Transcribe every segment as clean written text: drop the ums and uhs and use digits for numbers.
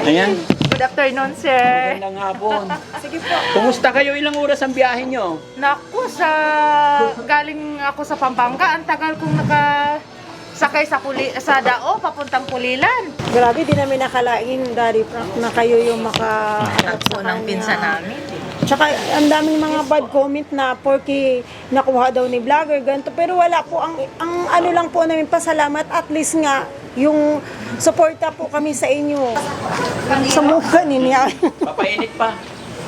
Ayan. Good afternoon, sir. Magandang hapon. Sige po. Kumusta kayo? Ilang oras ang biyahe nyo? Naku, galing ako sa Pampanga. Ang tagal kong nakasakay sa Dao, papuntang Pulilan. Grabe, di namin nakalain, Daddy Frank, na kayo yung maka-harap sa ng pinsan kanya. namin. Tsaka, ang daming mga bad comment na porque nakuha daw ni vlogger, ganito. Pero wala po, ang ano lang po namin pasalamat, at least nga, yung suporta po kami sa inyo. Sa mukha niya. Papainit pa.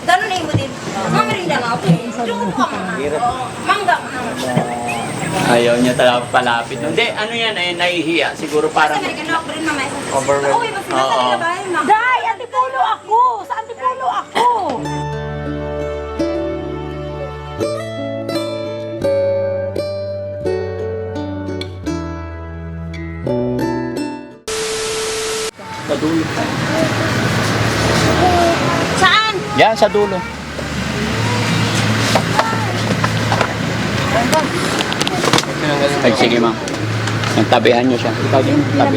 Gano'n na mo din. Mamirinda nga ako. Diyon ka mga. Mangga ka. Ayaw niya talaga palapit. Hindi, ano yan eh, nahihiya. Siguro parang Sa American Rock rin mamaya. overwhelmed. Uy, basta sa kanila ba? Day, antipulo ako! Sa antipulo ako! Sa dulo. Saan? Yan, sa dulo. Ay, sige ma'am. Nagtabihan niyo siya. Ikaw din, tabi.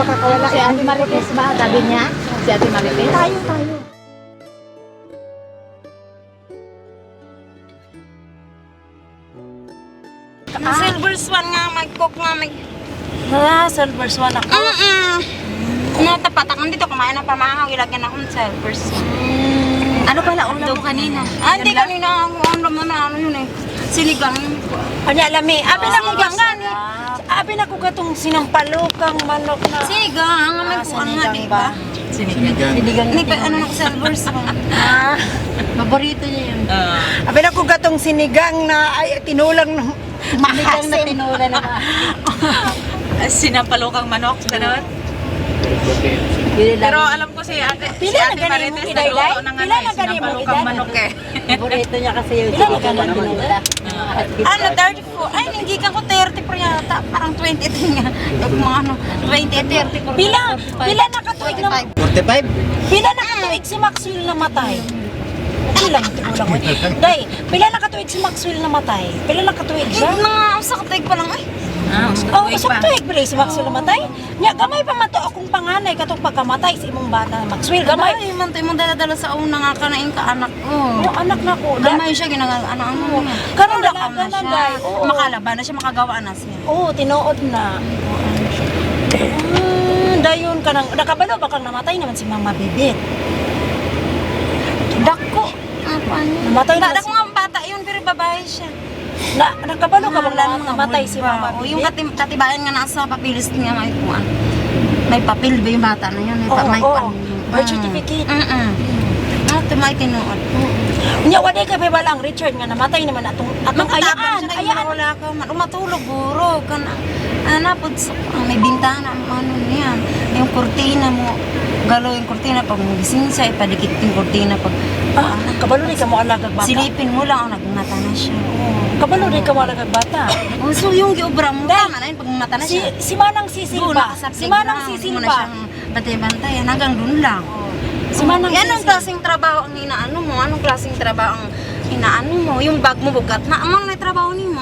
Si Ate Marites ba? Tabi niya? Si Ate Marites? Tayo. Silver Swan nga, mag-cook nga, Silver Swan ako. Natapat ako dito, kumain ng pamahaw, ilagyan akong Silver Swan. Ano pala ulam mo kanina? Hindi kanina ang ulam mo na ano yun eh. Sinigang. Ano, alami, abi na ko Sinigang nga ni. Abi na ko katong sinampalukang manok na. Sinigang, may kuang nga, di ba? Sinigang. Hindi pa, ano na Silver Swan. Paborito niya yun. Abi na ko katong sinigang na ay tinulang Sinigang na tinula na. Sinampalukang manok, gano'n. Pero alam ko si Ate, Pila na ganin mo Marites iday-day? nagluto ng Pila na ganin mo sinampalukang iday? manok eh. Paborito niya kasi yung sinigang na tinula. Ano, 34? Ay, hindi ka ko 30 pa yata. Parang 20 nga. Mga ano, 20, 30. Pila na katuig na 45? Pila na katuig si Maxwell namatay. Okay lang, tinulang ko. Day, pila na katuig si Maxwell namatay. Pila na katuig siya. Mga saktig pa lang. Ay, Oh, usap tuig pala si Maxwell namatay. Nya gamay pa man to akong panganay katong pagkamatay sa imong bata na Maxwell gamay. gamay. Man tayo mong dala-dala sa una nga ka na yung kaanak ko. Oh, anak na ko. Gamay siya, ano. Karon Dalaga dalaga na siya. day. Oo. Makalaba na siya, makagawa na siya. Oo, tinuod na. Dayon ka nang nakabalo ba kang namatay naman si Mama Bibit. Dako. Apa niya? Namatay na Dako nga bata yun, pero babae siya. Nakabalo ka bang namatay si Mama O, Bibit? yung katibayan nga nasa papilis niya, may kuwan. May papel ba yung bata na yun? May Birth certificate. May tinuod. Nya wala ka pa balang Richard nga namatay naman atong ayaan. Ayaan. Wala ka man. Matulog, buro. Napod sa may bintana. Ano niyan. Yung kurtina mo. Galo yung kurtina. Pag magising siya, ipadikit yung kurtina. Pag Kabalo ni ka mo alagag bata. silipin mo lang, nagmata na siya. Kabalo ni ka mo alagag bata. So yung giobra mo, tama na yun. Pag mata na siya. Si Manang Sisil ba? Si Manang Sisil ba? Bantay-bantay. Hanggang dun lang. Si Manang Yan ang Sisil. klaseng trabaho ang inaano mo. Anong klaseng trabaho ang inaano mo? Yung bag mo bugat na. Amang may trabaho ni mo.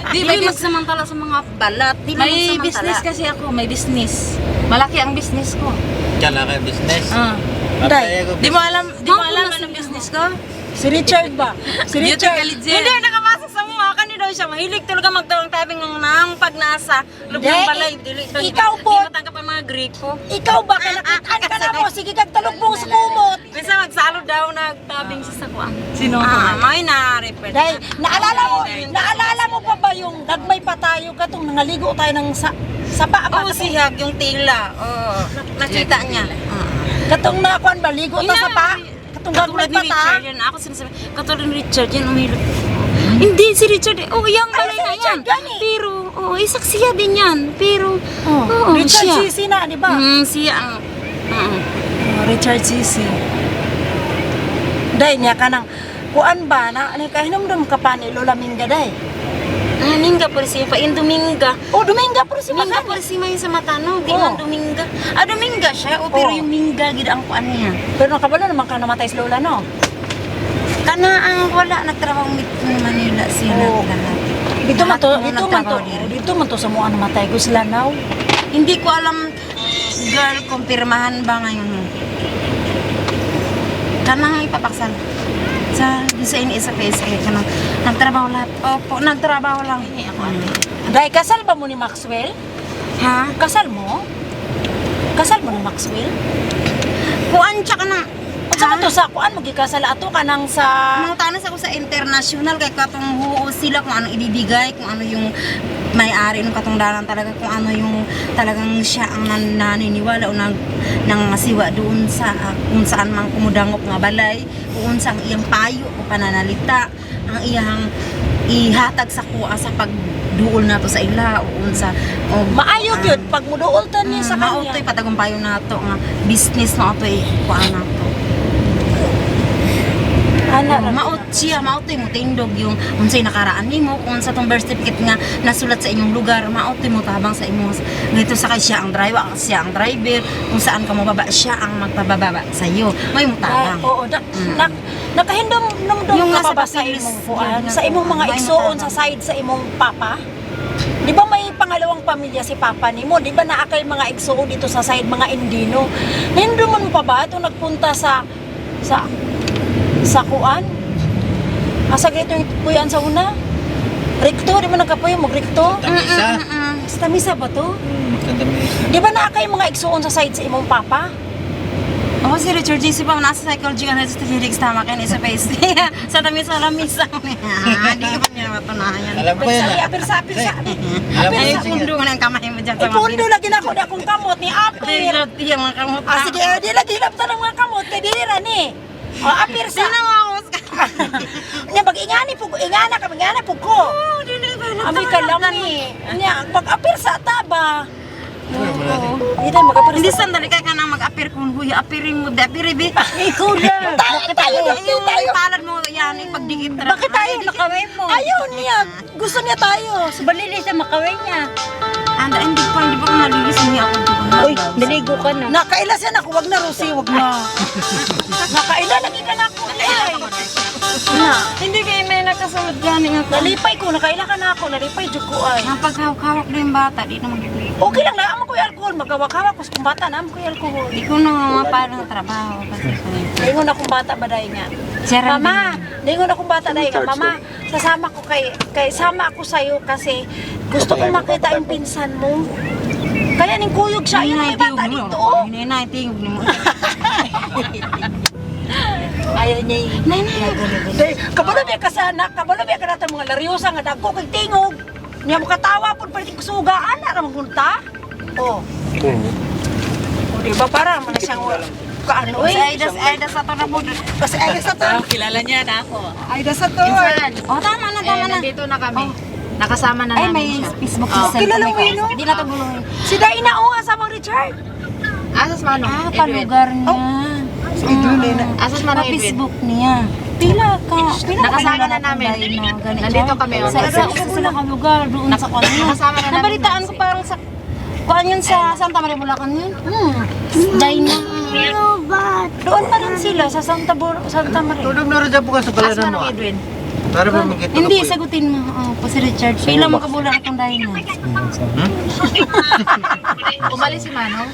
Di may magsamantala sa mga balat. Di May magsamantala. business kasi ako, may business. Malaki ang business ko. Kala ka business? Day, Di mo alam anong business ko? si Richard ba? Si Beauty Richard. Collegian. Hindi, nakapasa sa mga kani daw siya. Mahilig talaga magtawang tabing ng nang pag nasa loob ng Hindi, balay. Dili, ikaw po. Di matangkap ang mga gripo. Ikaw ba kanakitaan ka na mo? Sige kag talukbong sa kumot. Minsan magsalo daw nagtabing sa sakuan. Sino May na-refer. Day, naalala mo pa ba yung dagmay pa tayo katong nangaligo tayo ng sapa ba? Oo, sihag yung tila. Oo, nakita niya. Katong nakuan ba ligo ta sa pa? Katong dagmay Katulad pa ni ta. Richard yan. Ako sinasabi, katulad ni Richard yan, umilog. Hindi, si Richard, yung balay si na Richard yan. yan eh. Pero, isaksiya din yan. Pero, oo, Richard siya. Sisi na, di ba? Siya ang, Richard Sisi. Day niya kanang kuan ba na kahinomdom ka pa ni Lola Minga day. Mingga po siya pa, yung Dominga. Oh, Dominga po si Mingga Makan. po siya may sa matano, di Oo. man Dominga. Dominga siya, pero Oo. yung Mingga, gida ang kuan niya. Pero nakabalo naman ka namatay si Lola, no? Kana ang wala, nagtrabaho sa Manila siya Oo. lahat. Dito man to, Lahat ng nagtrabaho dito. dito man to sa mga namatay ko sila now. Hindi ko alam girl, kumpirmahan ba ngayon? Kanang ipapaksal. Sa ini sa PSA kanang nagtrabaho lahat. Opo, nagtrabaho lang. Dahil kasal ba mo ni Maxwell? Ha? Kasal mo? Kasal mo ni Maxwell? Kuan siya ka na. Unsa man to sa kuan mo gikasal ato kanang sa Mga tanas ako sa international kay katong huo sila kung ano ibibigay, kung ano yung may-ari ng katungdanan talaga, kung ano yung talagang siya ang naniniwala o nang masiwa doon sa kung saan mang kumudangop nga balay, kung sa ang iyang payo o pananalita, ang iyang ihatag sa kuha sa pagduol nato sa ila o unsa o maayo gyud pag muduol ta niya sa kanya. mautoy patagumpayo nato nga business mautoy kuan nato. Maot siya, maotoy mo tindog yung unsay nakaraan nimo, kung sa tong birth certificate nga nasulat sa inyong lugar, maotoy mo tabang sa imo. Ngito sa kay siya ang driver, siya ang driver, kung saan ka mababa siya ang magpababa sa iyo. May mo tabang. Oo, nakahindom Yung ka nasa pa ba sa Basilis, imong kuan, yun, sa imong mga may igsuon mataba. sa side sa imong papa? Di ba may pangalawang pamilya si papa nimo? Di ba naakay mga igsuon dito sa side mga Indino? Hindom mo pa ba ito nagpunta sa kuan? Asa gito yung puyan sa una? Rikto, di ba nagkapuyo mo rikto? Tamisa. Sa misa ba to? Tamisa. Di ba naakay mga igsuon sa side sa imong papa? Ako si Richard J. Sipang nasa psychology ka na sa Felix tama kayo sa face. Sa tamis sa lamisa. Hindi ka pa niya matunayan. Alam ko yan. Apir sa. Alam ko Ay, yan. pundo nga ng kamay mo dyan sa Ipundo lagi na ako na akong kamot ni Apir. Iya mga kamot. Ah, sige, di lagi hilap ta ng mga kamot kay dira ni. O, Apir sa. Sino mo ako? Nya pag-ingani po, ingana po ko. Abi ka lang ni. Nya pag Apir sa taba. Hindi tayo mag-apir Hindi sa. sandali kaya ka nang mag-appear kung huy, appearin mo, appearin bi. Ikaw na. Tayo. Yung palad mo yan, pagdikit. Bakit tayo nakaway mo? Ayaw niya. Gusto niya tayo. Sa balili sa makaway niya. Anda, hindi pa ko nalilis. Hindi ako doon. Uy, naligo ka na. Nakailasan ako. Wag na, Rosie. Wag na. Nakaila. Lagi ka na ako. Na. Hindi kayo may nakasunod gani nga. Nalipay ko. Nakaila ka na ako. Nalipay. Diyog ko ay. Ang paghawak na yung bata, di naman gito. Okay lang. Naamang ko yung alcohol. Magawak-hawak ko. Kung bata, naamang ko yung alcohol. Di ko na mga parang trabaho. Lingon akong bata ba dahil nga? Sir, Mama, lingon akong bata dahil nga. Mama, sasama ko kay sama ako sa'yo kasi gusto ko makita yung pinsan mo. Kaya ning kuyog siya. Yun ang bata dito. Oh. Hindi na, tingog ni mo. Ayaw niya yung... Nay, kabalo biya ka sana. Kabalo biya ka natin mga laryosa nga dagko kay tingog. Niya mo katawa po pwede ko sugaan na naman kunta. Oh. O diba para man na siyang kaano Uy, eh. Aida sa to na po. Kasi ay sa to. Kilala niya na ako. Ay sa to. Oh, tama na, tama na. Nandito na kami. Nakasama na Ay, namin may siya. Facebook Oh. sa Kilala mo yun, no? Hindi na to gulong. Si Daina o asawang Richard. Asas Manong? Ah, Edwin. palugar niya. Si Edwin Asas Manong Edwin. Facebook niya. Pila ka. Nakasama na namin. Nandito kami. Sa isa ka lugar, doon sa kanya. Nakasama na namin. Nabalitaan ko parang sa kuan yun sa Santa Maria Bulacan yun. Dayna. Doon pa rin sila sa Santa Maria. Tulog na rin dyan po ka sa Asas kalanan mo. Manong Edwin. Para ba magkita Hindi, ko sagutin mo. Oh, po si Richard. Pila mo kabulan akong Dayna. Umalis si Manong.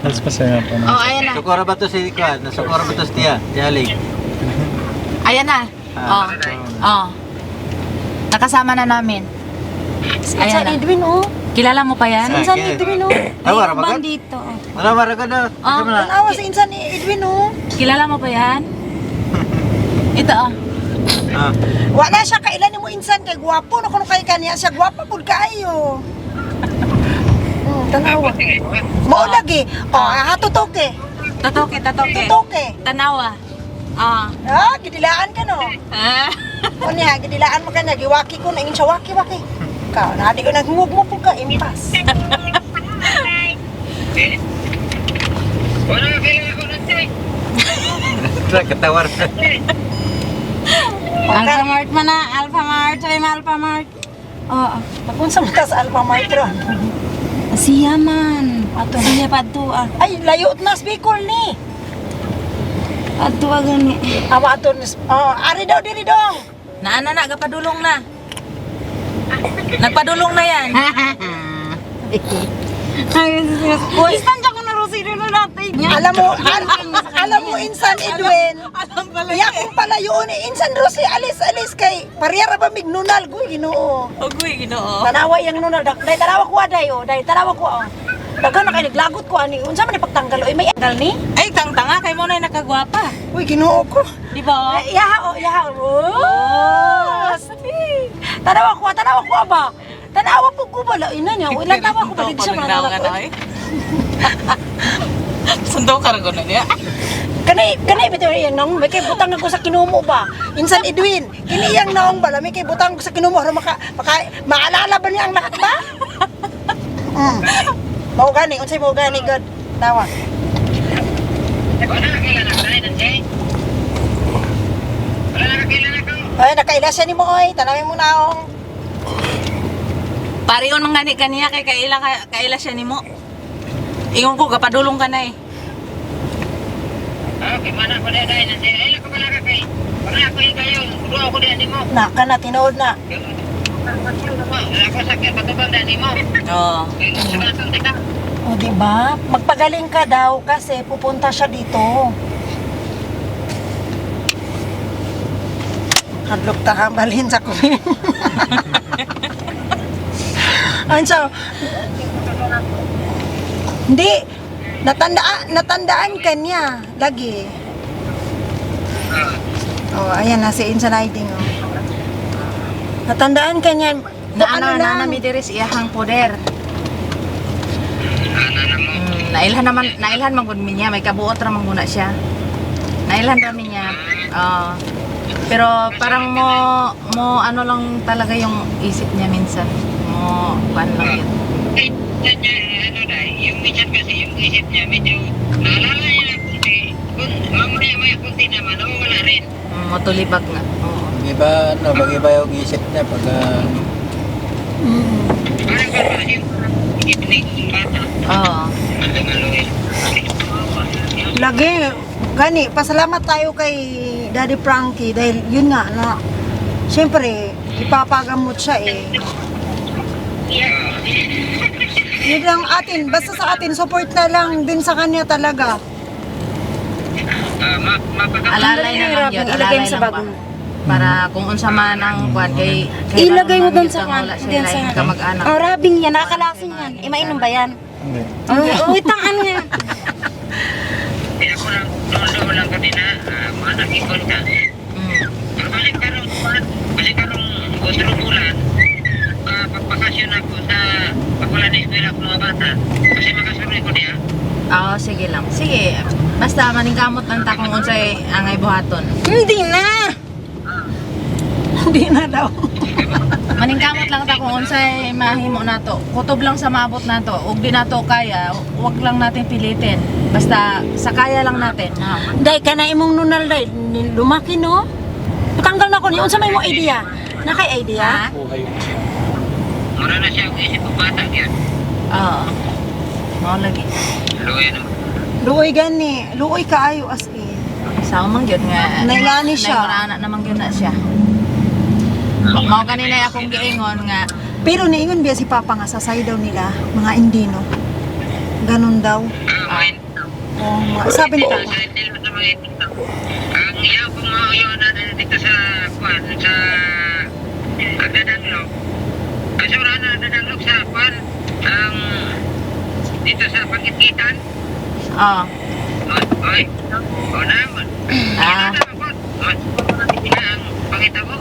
Alas pa sa'yo pa na. Oh, ayan na. Sukura ba to si Kwan? Nasukura ba to si Tia? Tia Lig? Ayan na. Oh. Oh. Nakasama na namin. Ayan Sa na. Edwin o. Kilala mo pa yan? Insan ni Edwin o. Tawara ba ka? Bandito. Wala maraga na. Kasi na. Tanawa sa insan ni Edwin o. Kilala mo pa yan? Ito oh. Ah. Wala siya kailan ni mo insan kay gwapo no kuno kay kaniya siya gwapo pud kaayo. Tanawa. Mao lagi. Oh, hatutoke. Tatoke. Tutoke. Tanawa. Ah. Ah, gidilaan ka no. Ah. O niya, gidilaan mo ka na, giwaki ko na ingin siya waki-waki. Ka, na di ko nagmug mo po ka, impas. Katawar. Alphamart man na. Alphamart. Sabi mo Alphamart. Oo. Napunsa mo ka sa Alphamart ron. Siya man. Ato siya padto ah. Ay, layot na sa Bicol ni. Padto ah gani. Awa ato, ari daw diri dong. Naana na, gapadulong na. Nagpadulong na yan. Instant ako na Rosino na natin. Alam mo, Insan Edwin, iya kong pala yun, Insan Rosi, alis kay, pariyara ba mignunal, guy, ginoo. Agoy, ginoo. Tanawa yung nunal, dahil tanawa ko, dahil tanawa ko, dagan na kayo naglagot ko, ani, unsa man ipagtanggal, may angal ni? Ay, tanga kay mo na nakagwapa. Uy, ginoo ko. Di ba? Yaha, tanawa ko, aba. Tanawa po ko ba, ina niya, ilan tawa ko ba, di siya manala ko. Sundo ka rin na niya. Kanay bitaw yang naong may kay butang ako sa kinumo ba. Insan Edwin, kini yang naong bala may kay butang ko sa kinumo para maalala ba niya ang lahat ba? Mao gani, unsay mao gani god. Tawa. Ay, nakaila siya ni mo oy, tanawin mo naong. Pariyon mga ni kaniya kay kaila siya nimo. Ingon ko gapadulong ka na eh. Naka na tinuod na. Oo. O di ba? Magpagaling ka daw kasi pupunta siya dito. Hadlok ta hambalhin sa kumin. Anso, hindi, natandaan ka niya, lagi. Oh, ayan na, si Insan Aiding, oh. Natandaan ka niya, Na midiris iyahang poder. Nailhan man gud niya, may kabuot ra man guna siya. Nailhan ra niya. Pero parang mo ano lang talaga yung isip niya minsan. Mo kuan lang yun. Yung minsan kasi yung isip niya medyo naalala niya na kunti. Kung mamaya kunti naman, wala rin. Matulibag nga. Oo. Mag-iba yung isip niya pag... Parang yung evening yung bata. Oo. lagi, gani, pasalamat tayo kay Daddy Frankie dahil yun nga, na, syempre, ipapagamot siya eh. Yun lang atin, basta sa atin, support na lang din sa kanya talaga. Alalay na lang yun. Ilagay mo sa bag mo. Para kung unsa man ang kuan kay Ilagay mo doon sa wala kan. siya lain kamag-anak. Ang rabing yan, nakakalasin yan. Imainom ba yan? Hindi. Uitangan nga. Kaya ko lang, doon lang kami na, manakikon ka. Pero balik ka rong otro bulan, pagpakasyon ako sa pagwala na eskwela ko mga bata. Kasi makasuroy ko niya. Oo, sige lang. Sige. Basta maningkamot lang ta kung unsay angay buhaton. Hindi na. Hindi na daw. Maningkamot lang ta kung unsay mahimo nato. Kutob lang sa maabot nato. Ug di nato kaya, wag lang natin pilitin. Basta sa kaya lang natin. Day, ka na imong nunal, day, lumaki no? Patanggal na ko niya, unsa may mo idea? Nakay idea? Mura na siya, isip ko bata yan. Oo. Mao lagi. Luya naman. Luoy gani, luoy kaayo as in. Sa man gyud nga. Nailani siya. Nailani naman gyud na siya. Mao kanina akong giingon nga Pero niingon biya si Papa nga sasay daw nila, mga Indino. Ganon daw. Oh, sabi ni Papa. Ang iyaw kong mauyo na dito sa kwan, sa Agdadanglog. Kasi wala na Agdadanglog sa kwan, ang dito sa Pangitkitan. oh. Oy, o naman. Ang pangita mo.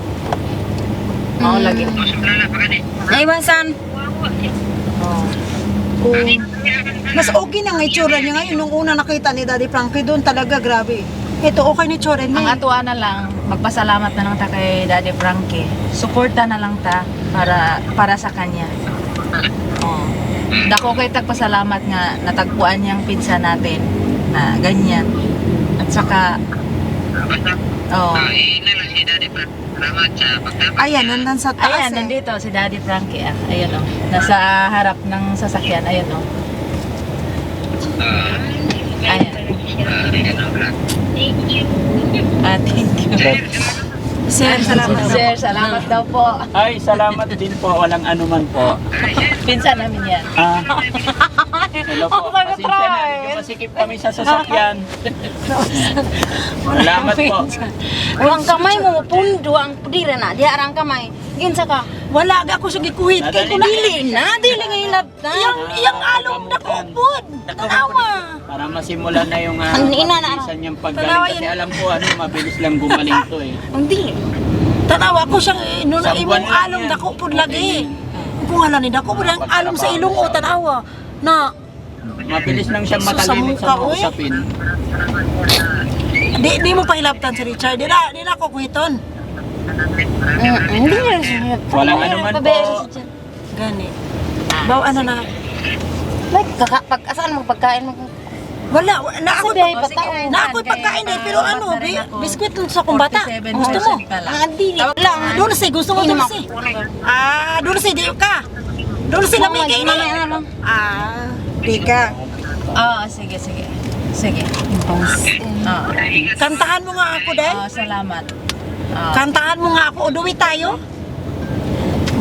Mao lagi. Masublala pa ka ni. Naiwasan. Oh. Mas okay na nga itsura niya ngayon. Nung una nakita ni Daddy Frankie doon talaga grabe. Ito okay ni itsura Ang niya. atuwa na lang, magpasalamat na lang ta kay Daddy Frankie. Suporta na lang ta para sa kanya. Oh. Dako kay tagpasalamat nga natagpuan niyang pizza natin na ganyan. At saka oh. na lang si Daddy Frank. Salamat sa pagtapos. Ayan, nandan sa taas Ayan, eh. nandito si Daddy Frankie. Ayun oh. Nasa harap ng sasakyan. Ayun oh. Ayan. Thank you. Sir, salamat. Sir, salamat daw po. Ay, salamat din po. Walang anuman po. Pinsan namin yan. Ah, Hello po. Pasensya na, medyo masikip kami sa sasakyan. Salamat po. Ang kamay mo pundo ang pudira na. Di arang kamay. Ginsa ka. Wala ga ako sa gikuhit kay ko Dili na, dili ngayon labta. iyang along dako pod. Tanawa. Para masimulan na yung Ang ina na, mabilisan niyang paggaling. Tanawa Kasi yun. alam ko, mabilis lang gumaling to eh. Ang dili. Tanawa ko siyang nung Isang imong buwan lang along yan. dako pod lagi. Kung hala ni dako pod ang along sa ilong o tanawa na Mabilis lang siyang Sus, matalimik sa sa mukha, mga usapin. di mo pa hilabtan si Richard. Di na ako kuhiton. Hindi na siya. Walang ano man po. Gani. Bawa ano na. Like, asaan mo pagkain mo? Wala, na ako Sabi ay bata. na ako'y pagkain eh, pero ano, biskwit lang sa akong bata. Gusto mo? 47% ka lang. Ang dili. Lang, doon si gusto mo doon si. Doon si di ka. Doon si lamigay na. Di ka. Oo, sige. Sige. Oo. Kantahan mo nga ako, Day. Oo, salamat. Oo. Kantahan mo nga ako, o duwit tayo.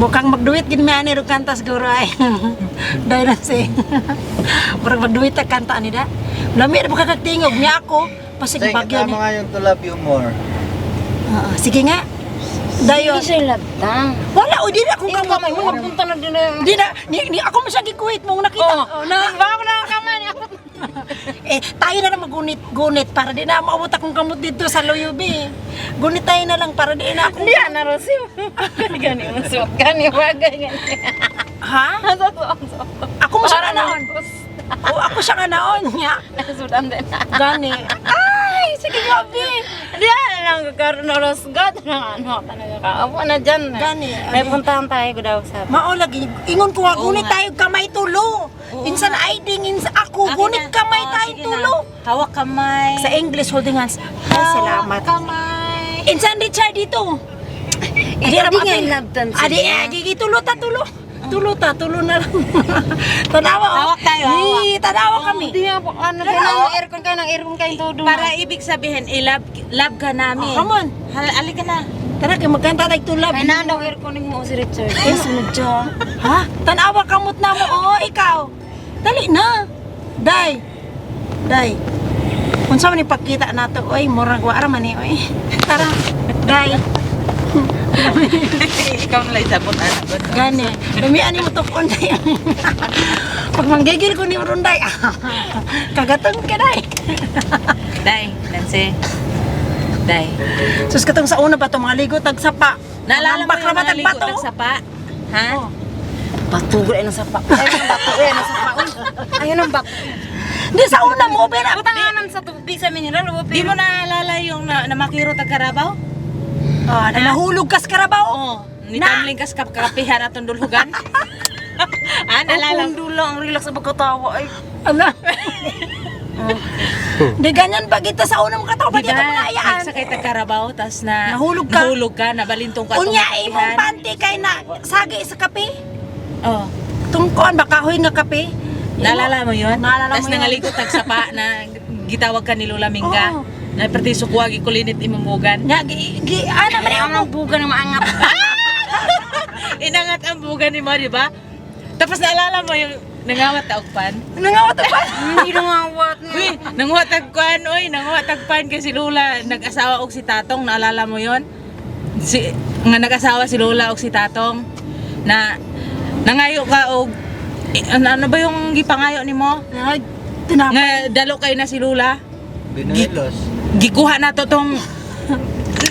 Mukhang magduwit gid man ni kanta siguro ay. Dahil na si. Murag magduwit ta kanta ni da. Lami na makakatingog niya ako. Pasig Tay, bagyo kasama ni. nga yung to love you more. Sige nga. Dayon. Hindi siya labta. Wala, o di na akong Ikaw kamot kamay mo, mo. napunta na din na. Di na, ni ako masyagi kuwit mong nakita. Oh, na. Bago na ang kamay niya. Tayo na lang magunit para di na maabot akong kamot dito sa Loyubi. Gunit tayo na lang para di na ako. Hindi na rosim. Gani mo suot. Gani bagay gani. Ha? Ako mo siya naon. O ako siya nga naon niya. Sudan din. Gani. Ay, sige gabi. Hindi na lang kakaroon na rosgat na ano talaga ka. Apo na dyan. Gani. May puntahan tayo ko daw sa. Mao lagi ingon ko nga gunit tayo kamay tulo. Insan aiding insan ako gunit kamay tayo tulo. Hawak kamay. Sa English holding hands. Ay, salamat. Kamay. Insan Richard dito. Adi nga labtan Adi tulo tulo na lang. Tanawa. Hawak tayo, hawak. Tanawa kami. Hindi nga po. Ano kayo ng aircon kayo todo. Para ibig sabihin, love ka namin. Come on. Halika na. Tara kay magkanta tayo tulab. May nandaw aircon mo si Richard. Sunod siya. Ha? Tanawa kamot na mo. Oo, ikaw. Dali na. Day. Kung saan ni pagkita nato, oy, murag wara man ni, oy. Tara. Day. Ikaw na lang sabot, anak ko. Gani. Damian mo to kon day. Pag manggigil ko ni Runday. Kagatong ka day. Day, Nancy. Day. Sus katong sa una ba to mga ligo tag sapa. Naalala mo yung mga tag ligo bato? ng sapa? Ha? Batugol ay nasa pa. Ay nang bato ay nasa pa. Ayun ang bato. Di sa una mo pero Utanganan sa tubig sa mineral. Di mo naalala yung na makiro tag Karabaw? nahulog kas karabaw. Oo. Nitamling kas kapihan atong dulhugan? Naalala mo? Dulo ang relax sa pagkatawa ay. Ala. Di ganyan ba kita sa una mo katawa Di di ka ba, manayaan. nagsakay tag Karabaw, tas Nahulog ka? nahulog ka, nabalintong ka atong Unya imong kapihan. panty kay na sagi sa kape. Oo. Tungkuan ba kahoy nga kape? Naalala mo yun? Naalala Tas mo yun. nangalikot tag sapa na gitawag ka ni Lola Mingga. Oo. Na perti sukwagi kulinit imamugan. Nya ana man Ang ang buga ng maangap. Inangat ang bugan ni mo, di ba? Tapos naalala mo yung nangawat taugpan? nangawat pa. Hindi nangawat. Uy, nanguha tagpan, oy, nanguha tagpan kay si Lola, nag-asawa og si Tatong, naalala mo yon? Nga nag-asawa si Lola og si Tatong na nangayo ka og ano ba yung gipangayo nimo? Tinapay. Nga dalo kay na si Lola. Binuelos. Gikuha na to tong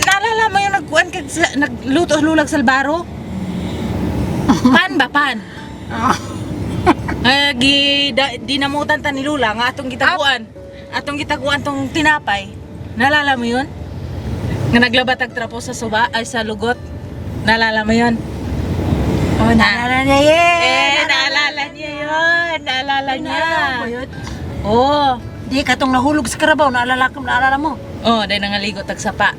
naalala mo yung nagkuan kag nagluto lulag salbaro? Pan ba pan? Dinamutan ta ni Lula nga atong gitaguan. Atong gitaguan tong tinapay. Naalala mo yun? Nga naglabatag trapo sa suba ay sa lugot. Naalala mo yun? Oh, naalala niya yan. Naalala niya yun. Naalala niya. Naalala ko yun. Oo. Di katong nahulog sa karabaw, naalala mo. Oh, dahil nangaligo tag sapa.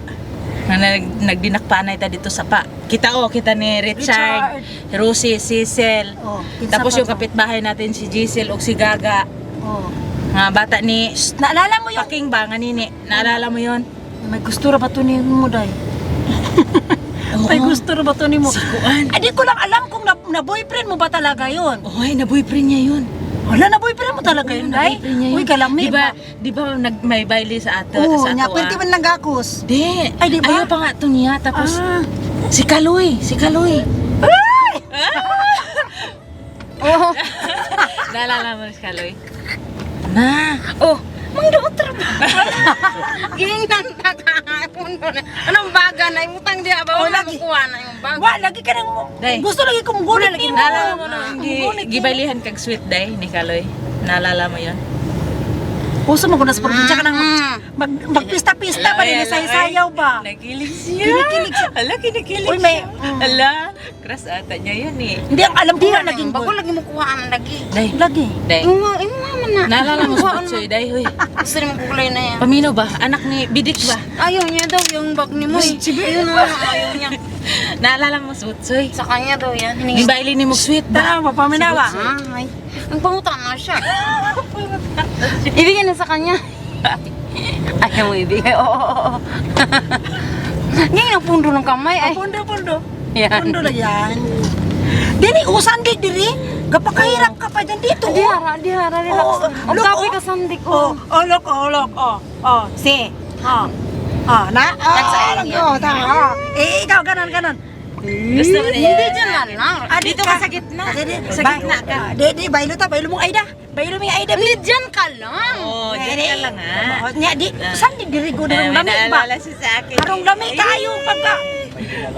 Nagdinakpanay ta dito sapa. Kita ni Richard, Rosie, Cecil. Oh, Tapos yung kapitbahay natin si Giselle o si Gaga. Oh. Nga bata ni Naalala mo yung Paking ba nga nini. Naalala mo yon? may gusto ra ba to ni mo day? May gusto ra ba to ni mo? Sikuan. Ay, di ko lang alam kung na boyfriend mo ba talaga yun. Oy, na boyfriend niya yun. Wala na boyfriend mo talaga yun, day. Uy, kalami. Di ba may baile sa ato? Oo, sa nya, ato, pwede man lang gakos. Di. Ay, di ba? Ayaw pa nga ito niya. Tapos, Ah. si Kaloy. Oo. Naalala mo si Kaloy? Oh, mga otro ba? Gingan na kahapon doon. Anong baga na yung utang diya ba? Wala lagi. kukuha na yung baga. Wa, lagi ka nang, Day. gusto lagi kong gulit ni mo. Naalala mo nung gibailihan kag sweet day ni Kaloy? Naalala mo yun? Puso mo ko na sa probinsya ka nang magpista-pista pa rin, sayaw ba? Nakilig siya. Kinikilig siya. Ala, kinikilig Uy, may- siya. Ala, crush ata niya yun eh. Hindi, ang alam ko nga naging Bago boy. lagi mo kuha ang lagi. Day, Lagi. day. Yung mama na. Naalala mo sa Butsoy, day, huy. Gusto rin magkukulay na yan. Pamino ba? Anak ni Bidik ba? Ayaw niya daw yung bag ni Moy. Ayun na, ayaw niya. Naalala mo sa Butsoy? Sa kanya daw yan. Hiningi. Gibaili ni mo sweet ba? Tara, papaminawa. Ay, ang pangutan na siya. Ibigay na sa kanya. Ayaw mo ibigay. Oo. Ngayon ang pundo ng kamay. Ay. Pundo. Yan. Pundo na yan. Dili, usandig diri. Kapakahirap ka pa dyan dito. Dihara, relax. Oo, Ang look, kapoy oh. ka sandik Oh, ko. look. Si. Na? Ikaw, ganon. Gusto mo Hindi niya? dyan na lang. Dito ka sa gitna. Sa gitna ka. Bailo ta, bailo mong Aida. Bailo mong Aida. Hindi dyan ka lang. Oo, dyan ka lang ha. Nya, saan di diri ko May ng lamig ba? naalala siya sa akin. Karong lamig kayo pagka.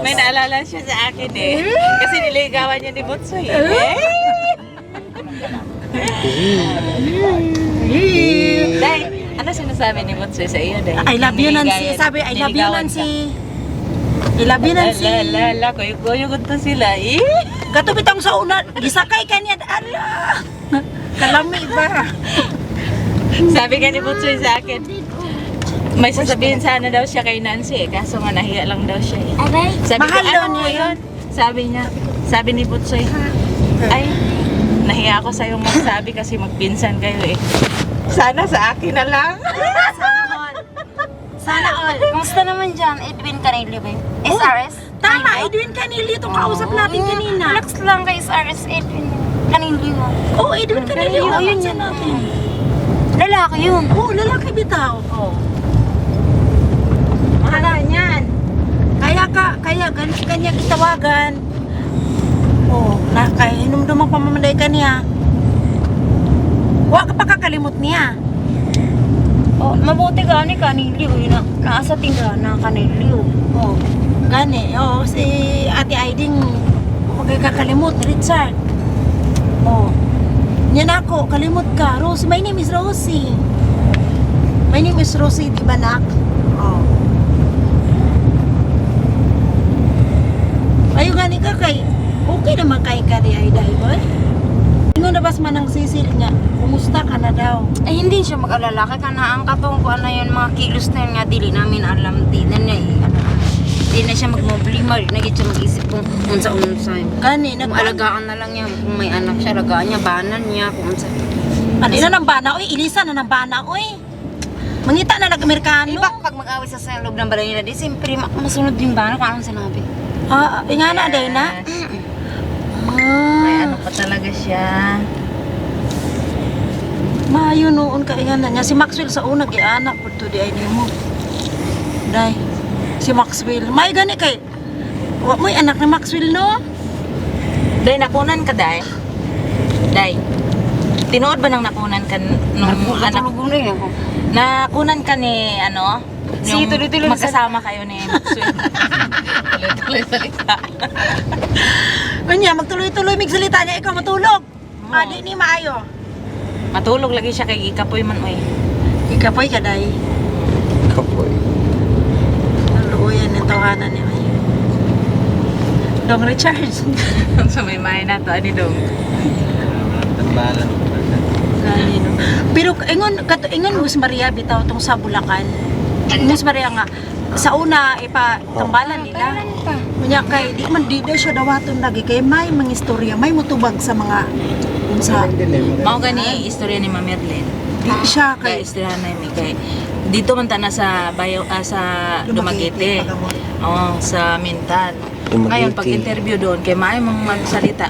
May naalala siya sa akin eh. Kasi niligawan niya ni Butsoy eh. Day, ano sinasabi ni Butsoy sa iyo, Day? I love you, Nancy. Sabi, I love you, Nancy. I love you, Nancy. Lala, kuyo gunto sila eh. Gato bitang sa una, gisakay ka niya. Ala! Kalami ba? Sabi ka ni Butsoy sa akin, may sasabihin sana daw siya kay Nancy eh. Kaso nga nahiya lang daw siya eh. Aray. Sabi ko, Mahal daw ano mo niya yun? Sabi niya, sabi ni Butsoy, ay, nahiya ako sa'yo magsabi kasi magpinsan kayo eh. Sana sa akin na lang. Sana all. Kamusta naman dyan, Edwin Canelli ba? SRS? Tama, Edwin Canelli itong kausap natin kanina. Relax lang kay SRS Edwin Canelli mo. Oo, Edwin Canelli. Oo, yun yan natin. Lalaki yun. Oo, lalaki bitaw. Oo. Mahal niyan. Kaya kanya kitawagan. Oo, kaya hinumdumang pamamalay ka niya. Huwag ka pa kakalimot niya. Oh, mabuti gani Canelli. Naasa tindahan Canelli. Oo, gani. Oo, si Ate Aiding, huwag kayo kakalimot, Richard. Oo. Yan ako, kalimot ka. Rosie, my name is Rosie. My name is Rosie, di ba, nak? Oo. Ayo gani ka kay, okay naman kay ka di ay dahil ba? Ingon na bas man ang sisil nga, kumusta ka na daw? Ay, hindi siya mag-alala. Kaya na ang katong ko ano yun, mga kilos na yun nga, dili namin alam. Di na niya di na siya magmoblima. Di na siya mag-isip kung unsa-unsa. Gani, Kung alagaan na lang niya, kung may anak siya, alagaan niya, banan niya, kung unsa. Ano na ng bana, oy, ilisa na ng bana, oy. Mangita na nag-Amerikano. Iba, pag mag-away sa loob ng balay nila, di siyempre masunod yung banan kung anong sinabi. Nga na, day na. May ano pa talaga siya. Maayo noon ka na niya. Si Maxwell sa una, gianak po to di ay mo. Day, si Maxwell. May gani kay, wa mo'y anak ni Maxwell, no? Day, nakunan ka, Day? Day, tinuod ba nang nakunan ka nung anak? Tulog na yun ako. Nakunan ka ni, ano? Si tuloy-tuloy na magkasama kayo ni Maxwell. Tuloy-tuloy salita. Kanya, magtuloy-tuloy mig salita niya, ikaw matulog. Di ni maayo. Matulog lagi siya kay Ikapoy man, oy. Ikapoy ka, day. Kapoy. Naluoyan yung tawanan niya. Dong Richards. So may main na to, ani dong. Tambalan. Gani, no? Pero ingon Mus Maria bitaw tong sa Bulacan. Mus Maria nga sa una tambalan nila. Kunya kay di man di daw siya dawaton lagi kay may mga istorya, may mutubag sa mga unsa. Mao gani istorya ni Ma'am Merlin. Di siya Kay kay istorya na mi kay dito man ta na sa sa Dumaguete. Oo, sa Mintal. Ngayon pag interview doon kay may mga magsalita.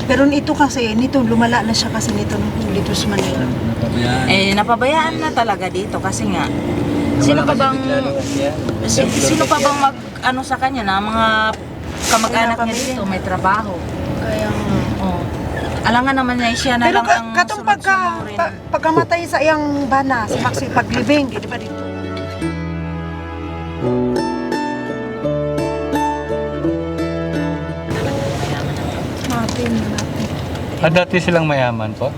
Pero nito kasi, nito lumala na siya kasi nito dito sa Manila. Napabayaan na talaga dito kasi nga sino pa bang sino pa bang mag ano sa kanya na mga kamag-anak niya dito may trabaho. Kaya Alangan naman niya siya na pero lang ang katong sunod-sunurin. pagkamatay sa iyang bana, sa paglibing, di ba dito? Dati silang mayaman po?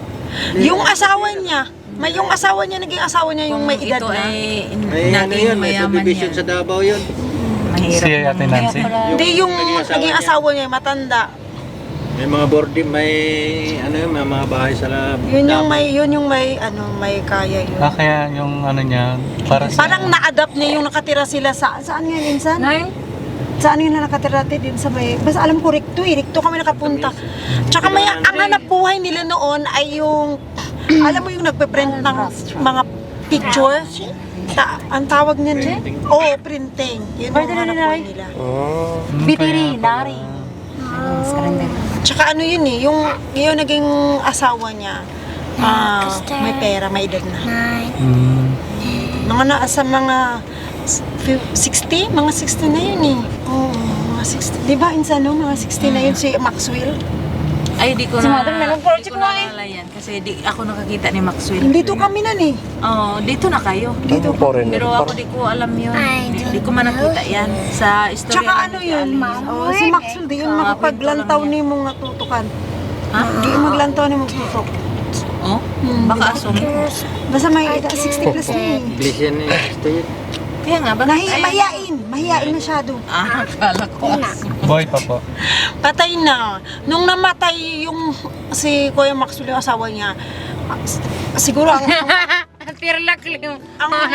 Yung asawa niya, yung asawa niya, naging asawa niya yung may edad ito na. ay May ano naging yun, may mayaman subdivision yan. sa Davao yun. Mahirap Si na. Ate Nancy? Hindi, yung naging asawa niya, matanda. May mga boarding, may ano yun, may mga bahay sa lab. Yun yung may kaya yun. Kaya yung ano niya, para sa... Parang na-adapt niya yung nakatira sila saan nga insan? Nay? Saan yun na nakatira din sa may, basta alam ko Ricto kami nakapunta. Tsaka may, ang hanap buhay nila noon ay yung, alam mo yung nagpe-print ng mga picture? Ang tawag niya, printing. Yun yung hanap buhay nila. Veterinary. Tsaka ano yun yung naging asawa niya, may pera, may edad na. Mga sa mga 60? Mga 60 na yun eh. Oo, mga 60. Di ba, insan no? Mga 60 na yun si Maxwell. Ay, di ko na naalala yan. Kasi di ako nakakita ni Maxwell. Dito kami na eh. Oo, dito na kayo. Dito Pero ako di ko alam yun. Di ko man nakita yan. Sa istorya Tsaka lang ano ni yun, Aling. si Maxwell, di yun Sa makapaglantaw kwento lang ni mong tutukan. Ha? Di yun maglantaw ni mong tutok. Oh? Baka asong. Basta may edad, 60 plus na eh. English yan eh. Gusto yun. Kaya nga, baka Mahiyain masyado. akala ko asong. Boy pa po. Patay na. Nung namatay yung si Kuya Maxwell, yung asawa niya, siguro ang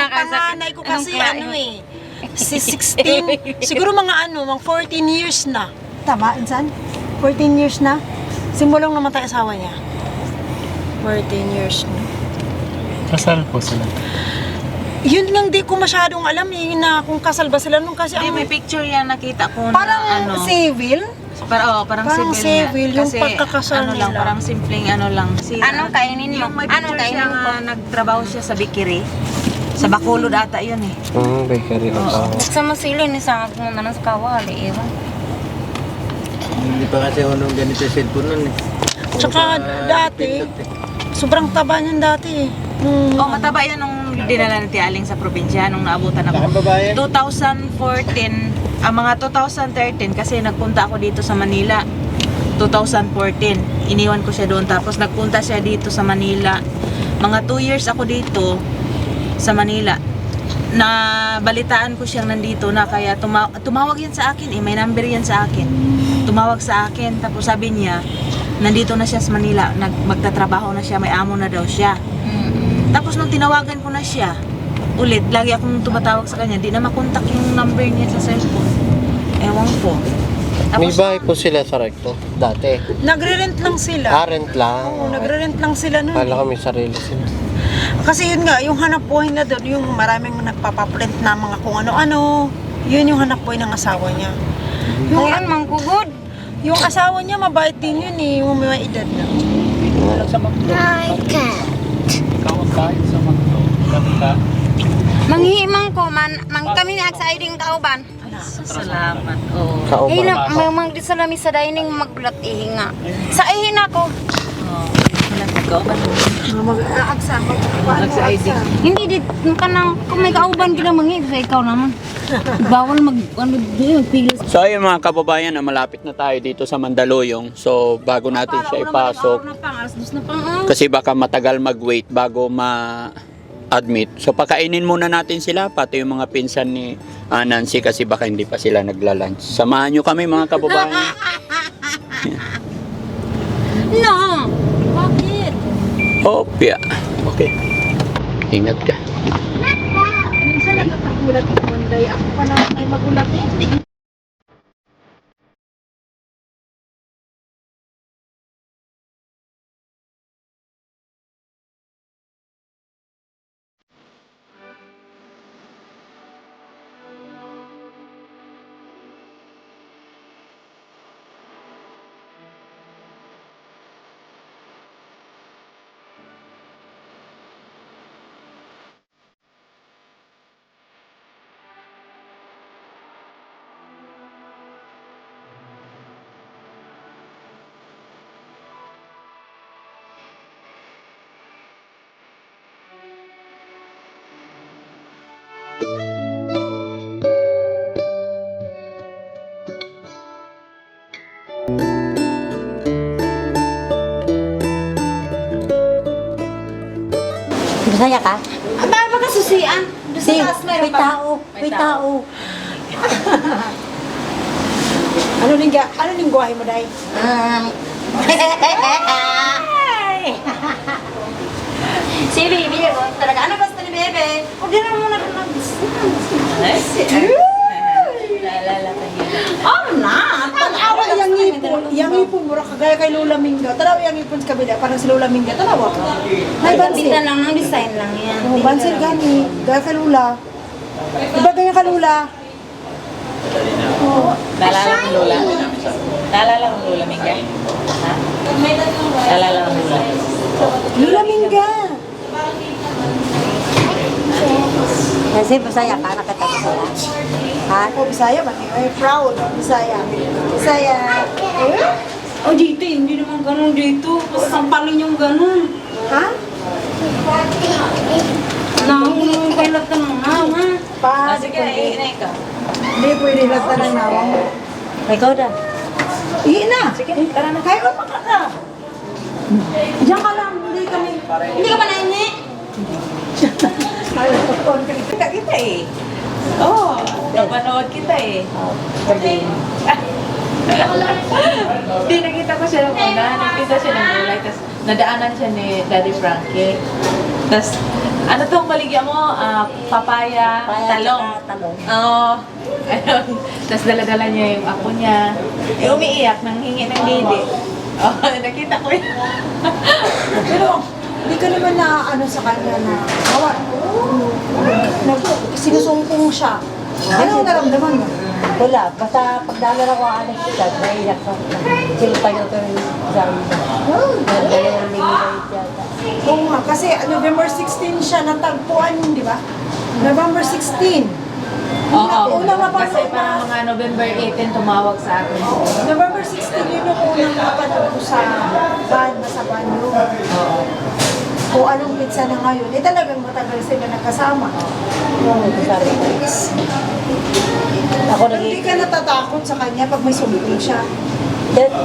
panganay ko kasi si 16, siguro mga mga 14 years na. Tama, insan? 14 years na? Simulang namatay asawa niya. 14 years na. Kasal po sila. Yun lang di ko masyadong alam na kung kasal ba sila nung kasi May picture yan nakita ko na parang ano. civil. Parang Parang civil, civil, nga. yung Kasi pagkakasal ano lang, nila. parang simpleng ano lang. Anong kainin mo? Yung may Anong picture siya kainin nga mo? nagtrabaho siya sa Bikiri. Sa Bacolod ata yun eh. Bakery. Sa masili ni sangag mo na sa kawali, ewan. Hindi pa kasi unong ganito yung cellphone nun eh. Tsaka dati, sobrang taba niyan dati eh. Mataba yan nung dinala ni Tia Aling sa probinsya nung naabutan ako. Saan babae? 2014, mga 2013 kasi nagpunta ako dito sa Manila. 2014, iniwan ko siya doon tapos nagpunta siya dito sa Manila. Mga 2 years ako dito sa Manila. Na balitaan ko siyang nandito na kaya tumawag yan sa akin may number yan sa akin. Tumawag sa akin tapos sabi niya nandito na siya sa Manila, magtatrabaho na siya, may amo na daw siya. Tapos nung tinawagan ko na siya, ulit, lagi akong tumatawag sa kanya, di na makontak yung number niya sa cellphone. Ewan ko. May Tapos, bahay po sila sa Recto, dati. Nagre-rent lang sila. Rent lang. Oo, nagre-rent lang sila nun. Kala ko may sarili sila. Kasi yun nga, yung hanap buhay na doon, yung maraming nagpapaprint na mga kung ano-ano, yun yung hanap buhay ng asawa niya. Ngayon, mangkugod. Yung asawa niya, mabait din yun eh, yung may edad na. Ikaw ang kain sa mga ganda. Manghimang ko man, kami ni sa iding kauban. salamat. Oh. Kauban. May magdisalami sa dining magbulat ihinga. Sa ihin ako. Ikaw ba? Mag-ID. Hindi dit kanang kung may kauban gina mangi sa ikaw naman. Bawal magpigil. So ayun mga kababayan, malapit na tayo dito sa Mandaluyong. So bago natin siya ipasok, kasi baka matagal mag-wait bago ma-admit. So pakainin muna natin sila, pati yung mga pinsan ni Nancy kasi baka hindi pa sila nagla-lunch. Samahan nyo kami mga kababayan. No. Bakit? Hopya. Okay. Ingat ka. Minsan nagkakagulat yung Monday. Ako pa na ay magulat eh. Bisaya ka? Aba, baka susian. Doon sa taas meron may pa. tao. May tao. Ano ning guwahe mo, Day? Si Bibi, talaga. Ano gusto ni Bebe? Huwag din naman muna Naalala ka niya. Oh, na! Tanawa yang ipon mura kagaya kay Lola Minga. Tanawa yang ipon sa kabila, parang si Lola Minga. Tanawa ka. May bansin. Bitan lang ng design lang yan. Oh, bansin gani. Gaya kay Lola. Diba ganyan ka Lola? Naalala mo Lola? Naalala mo Lola Mingga? Ha? Naalala mo Lola? Lola Minga. Kasi Bisaya ka, nakatapos na. Ha? Ako, Bisaya ba? Ay, proud. Bisaya. Bisaya. Oh, dito, hindi naman ganun dito. Sampalin yung ganun. Ha? Naku, kailat ka ng mama. Pa. Sige, inay ka. Hindi pwede lata ng nawang. Ikaw na. Ihi na. Sige, tara na. Kaya pa ka. Diyan ka lang. Hindi kami. Hindi ka ba naingi? Kita kita eh. Oo, napanood kita eh. Hindi, nakita ko siya ng una. Nakita siya ng gulay. Tapos nadaanan siya ni Daddy Frankie. Tapos, ano tong baligya mo? Papaya, talong. Talong. Oo. Ayun. Tapos dala-dala niya yung apo niya. Eh, umiiyak nang hingi ng didi. Oh, nakita ko yun. Pero, hindi ka naman na ano sa kanya na awa. Sinusumpong siya. Ano ang naramdaman mo? Wala. Basta pagdala ako anak kita, naiyak ako. Silpa nyo ito yung sabi ko. Dalawang linggo yata. Oo nga, kasi November 16 siya natagpuan yun, di ba? November 16. Oo. Una nga pa Kasi parang mga November 18 tumawag sa akin. November 16 yun yung unang napanood ko sa banyo. Oo. Kung anong pizza na ngayon, eh talagang matagal sila nagkasama. Yung sabi ko. Ako Hindi ka natatakot sa kanya pag may sumbong siya.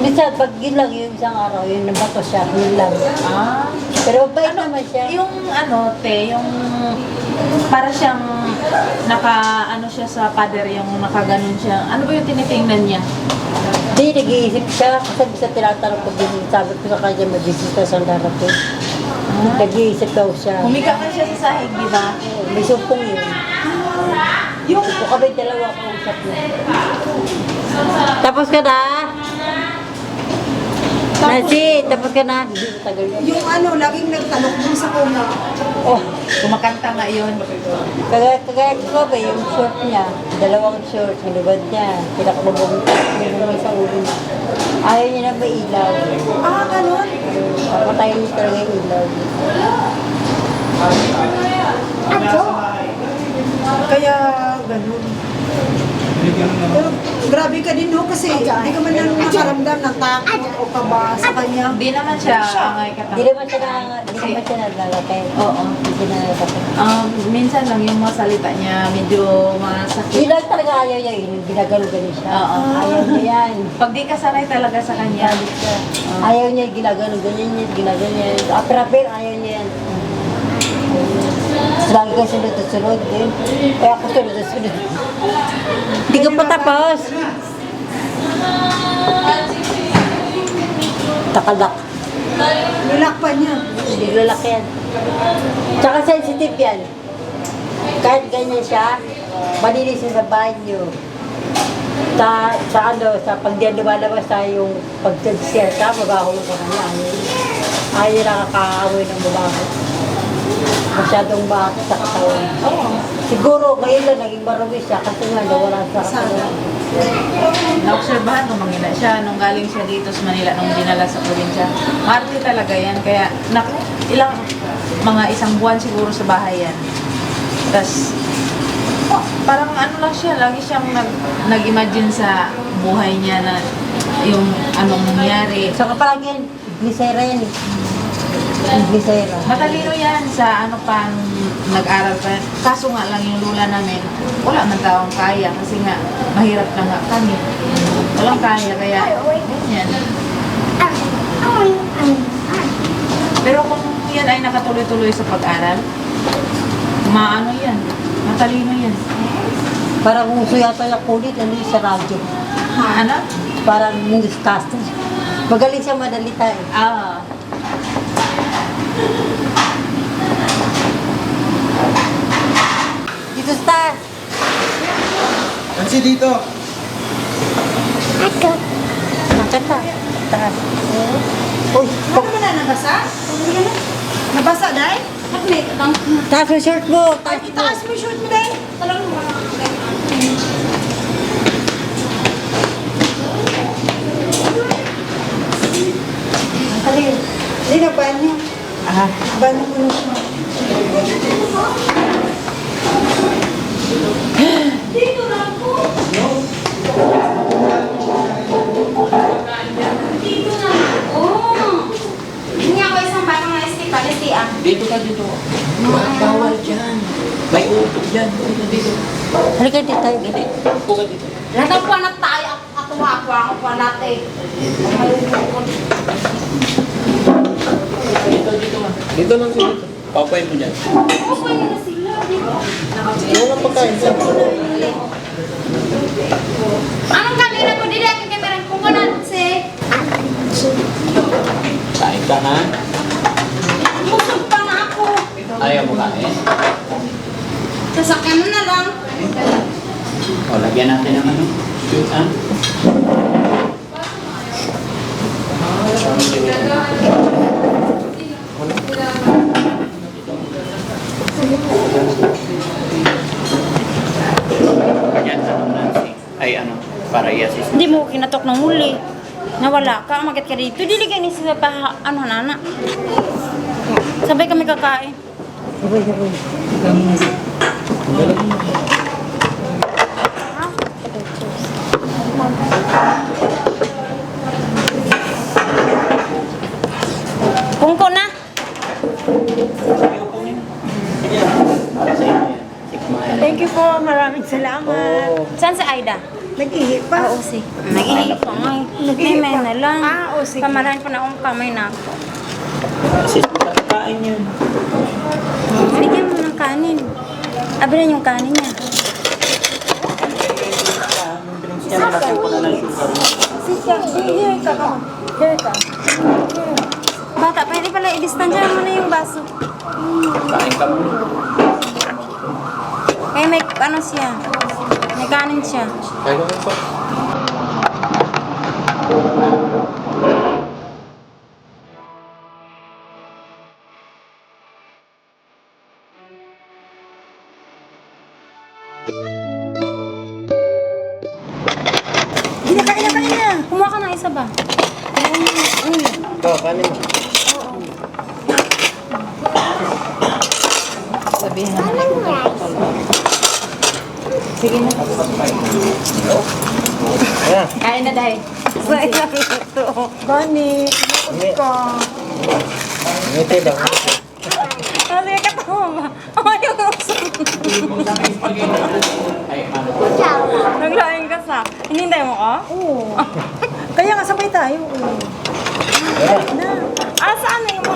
Minsan, pag yun lang yung isang araw, yun nabato siya, yun lang. Ah. Pero bait naman siya. Yung ano, te, yung para siyang ano siya sa pader, yung nakaganon siya. Ano ba yung tinitingnan niya? Hindi, nag-iisip siya. Kasi bisa tinatanong ko din, sabi ko sa kanya, mag-isip sa darating. Nag-iisip daw siya. Humiga ka siya sa sahig, di ba? May sumpong yun. Yung ko kami dalawa kausap niya. Tapos ka na? Nancy, tapos ka na? Hindi matagal yan. Yung ano, laging nagtanong dun sa kuma. Oh, kumakanta nga yun. Kagaya ko ba yung short niya, dalawang short, hinubad niya, pinakamabong may sa ulo niya. Ayaw niya na may ilaw. Ah, ganun? Patayin niya talaga yung ilaw. Kaya ganun. Pero grabe ka din, no? Kasi hindi ka man lang nakaramdam ng takot o kaba sa kanya. Hindi naman siya angay Hindi naman siya nalalaki. Oo. Hindi siya nalalaki. Minsan lang yung mga salita niya, medyo masakit. Hindi lang talaga ayaw niya, ginagano-gano siya. Oo. Ayaw niya yan. Pag di ka sanay talaga sa kanya, Ayaw niya, ginagano-ganyan niya, ginagano-ganyan. Apir-apir, ayaw niya yan. Lagi ka sunod-sunod din. Kaya ako sunod-sunod. Hindi ka pa tapos. Takalak. Nilakpan niya. Hindi lalaki yan. Tsaka sensitive yan. Kahit ganyan siya, malinis siya sa banyo. Sa pag diyan lumalabas tayo yung pag-share ka, mabaho sa kanya. Ayaw nakakaamoy ng mabaho. Masyadong bakit sa katawan. Siguro ngayon lang naging marumi siya kasi nga nawala sa katawan. naobserbahan ko mangina siya nung galing siya dito sa Manila nung dinala sa probinsya. Marte talaga yan, kaya mga isang buwan siguro sa bahay yan. Tapos, parang ano lang siya, lagi siyang nag-imagine sa buhay niya na yung anong nangyari. So kapag yan, glisera yan eh. Matalino yan sa ano pang nag-aral pa. Kaso nga lang yung lula namin, wala man tawang kaya kasi nga mahirap na nga kami. Walang kaya kaya ganyan. Pero kung yan ay nakatuloy-tuloy sa pag-aral, maano yan, matalino yan. Para kung suyata yung kulit, ano yung sa radyo. Ano? Parang newscaster. Magaling siya madalita eh. Ah. Dito Star. Nancy dito. Nakita. Taas. Uy, Ano ba na nabasa? Nabasa, Day? taas yung shirt mo. Taas mo. Itaas mo yung short mo, Day. Talagang Halil. Halil, banyo. Banyo mo na siya. Dito ka, dito. Bawal dyan. May upo dyan. Dito. Halika dito tayo. Upo ka dito. Natapuan na tayo. Ako ako pa natin. Dito, dito ka. Dito lang siya dito. Papay mo dyan. Walang pagkain sa Anong kanina ko dili aking kamera kung kanan si Kain ka, ha? busog pa na ako. Ayaw mo kain? Sasakyan mo na lang. O, lagyan natin ng ano? Shoot, ha? Yan, ano, Nancy? Ay, ano? Para i-assist. Hindi mo kinatok ng huli. Nawala ka, umagat ka dito. Dili ka ni sila pa, ano nana. Sabay kami kakain. Kungko na. Para sa inyo yan. Tikmahan. Thank you po. Maraming salamat. Saan si Aida? Nag-ihi pa. Oo, si. Nag-ihi pa nga. Nag-ihi May pa. na lang. Oo, sige. Kamarahin pa na akong kamay na ako. Assist mo sa kain yan. Bigyan mo ng kanin. Abilan yung kanin niya. Nalagyan ko na ng sugar. Here ka ka. Here ka. Bata, pwede pala i-distansya mo na yung baso. Kain ka muna. Eh, may ano siya. May kanin siya. Kaya ko pa. Kain na. Kumuha ka ng isa ba? Ito, kanin mo. Sabihin na nila. Sige na. Ayan. Kain na dahil. Bani, nakot ka. Ngiti lang. Kasi katawa ba? Ayaw ko sa... Ay, ano? Naglaing ka sa... Hinintay mo ka? Oo. Kaya nga sabay tayo. Na. Ah, saan na yung...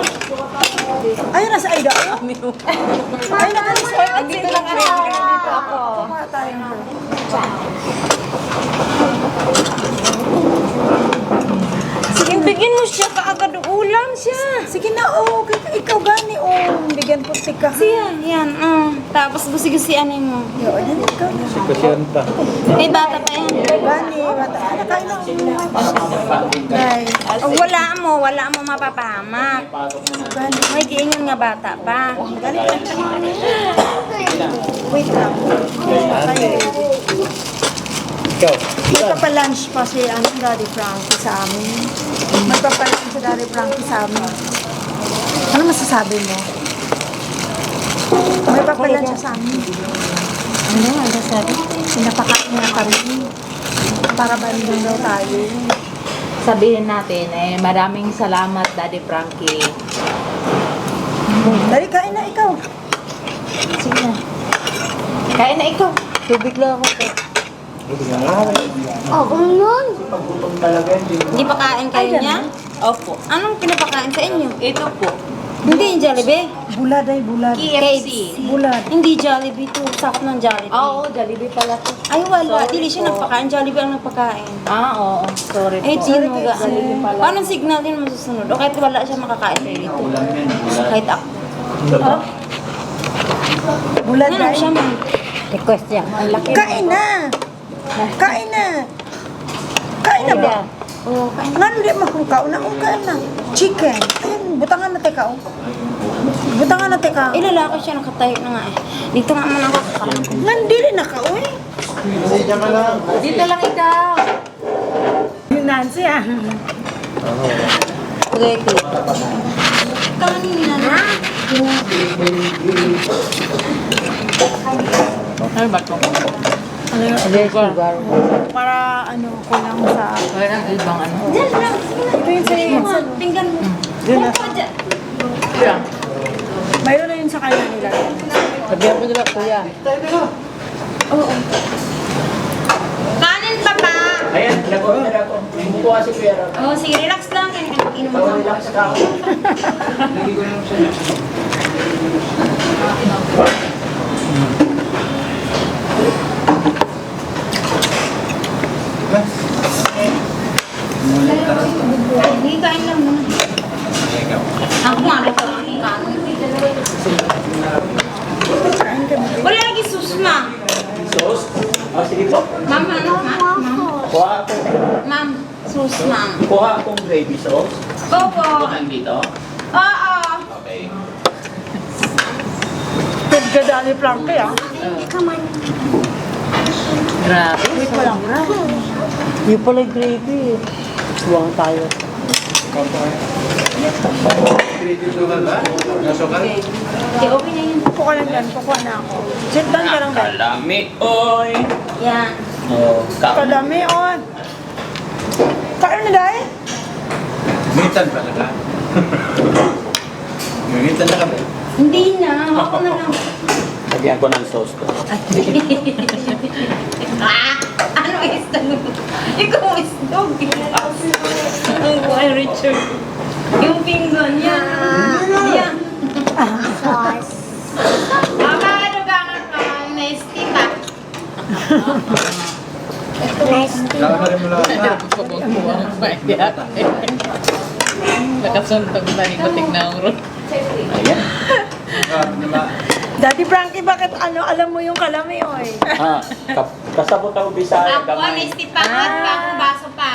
Ayun na sa Aida. Ayun na kasi sa Aida. Dito lang kami. Dito ako. Kuha tayo. Sige, bigyan mo siya kaagad ulam siya. Sige na, oh. Ikaw gani, oh. Bigyan po tika. Siya, yan. Tapos gusi-gusian mo. Yo, yan ikaw. Sipasyon pa. May bata pa yan. Gani, bata. Ano kain na? Nay. Wala mo mapapahamak. May giingon nga bata pa. Wait lang. Ikaw. Magpapa-lunch pa si Daddy Frankie sa amin. Magpapa-lunch si Daddy Frankie sa amin. Ano masasabi mo? May papalunch siya sa amin. Ano nga sabi? Pinapakain niya kami. Para banding daw tayo. Sabihin natin, maraming salamat, Daddy Frankie. Dali, kain na ikaw. Sige na. Kain na ikaw. Tubig lang ako. Hindi pa kain kayo niya? Opo. Anong pinapakain sa inyo? Ito po. Hindi yung Jollibee. Bulad ay bulad. KFC. Bulad. Hindi Jollibee to. Sakop ng Jollibee. Oo, Jollibee pala to. Ay, wala. Sorry Dili siya po. nagpakain. Jollibee ang nagpakain. Oo. Sorry Eh, po. sino ga? Jollibee pala. Paano signal din masusunod? O kahit wala siya makakain kayo dito. Kahit ako. Bulad Ano ay. siya man? Request niya. Ang laki. Kain na. Kain na. Kain na ba? Oo, kain. Nga hindi makukao na. Kain na. Chicken. Ayun, butangan na teka. Butangan na teka. Eh, lalaki siya nakatayo na nga eh. Dito nga man ako. Nga hindi rin nakao eh. Dito lang ikaw. Yung Nancy ah. Spaghetti. Kanina na. Ano ba ito? Para ano, kulang sa... Kaya ang ibang ano. Diyan lang. Ito yung sa... Pinggan mo. Yun na. Upo dyan. Yan. Mayroon na yun sa kanya nila. Sabihan mo nila, kuya. Oo. Kanin pa pa. Ayan, lagot na ako. Bumukuha si Kuya Ram. Oh, sige, relax lang. Inom mo. Relax ka ako. Hindi, kain lang muna. Ako nga, ako lang yung kanin. Wala lagi susma. Sauce? Oh, sige po. Ma'am, ano? Ma'am? Kuha ako. Ma'am, susma. Kuha akong gravy sauce. Opo. Kuhaan dito. Oo. Okay. Pagkada ni Frankie ah. Grabe. Wait pa lang. Yung pala yung gravy. Buwang tayo. Okay, okay na yun. Kukuha lang yan. Kukuha na ako. Sit down ka lang ba? Nakalami, oy. Yan. Oh, Kadami on. Kain na dahil? Mintan pa na ka. Mintan na kami. Hindi na. Ako na lang. Lagyan ko ng sauce to. Ano isdog? Ikaw isdog. Ang buhay, Richard. Yung pinggan yan. Yan. Mama, ano ka nga nasty pa? Lalakarin mo lang. Nakasuntog na ikotik na ang ro. Ayan. Daddy Frankie, bakit ano, alam mo yung kalami oy? Ah, kasabot ako Bisaya Ako, kamay. nasty pa. Ako, baso pa.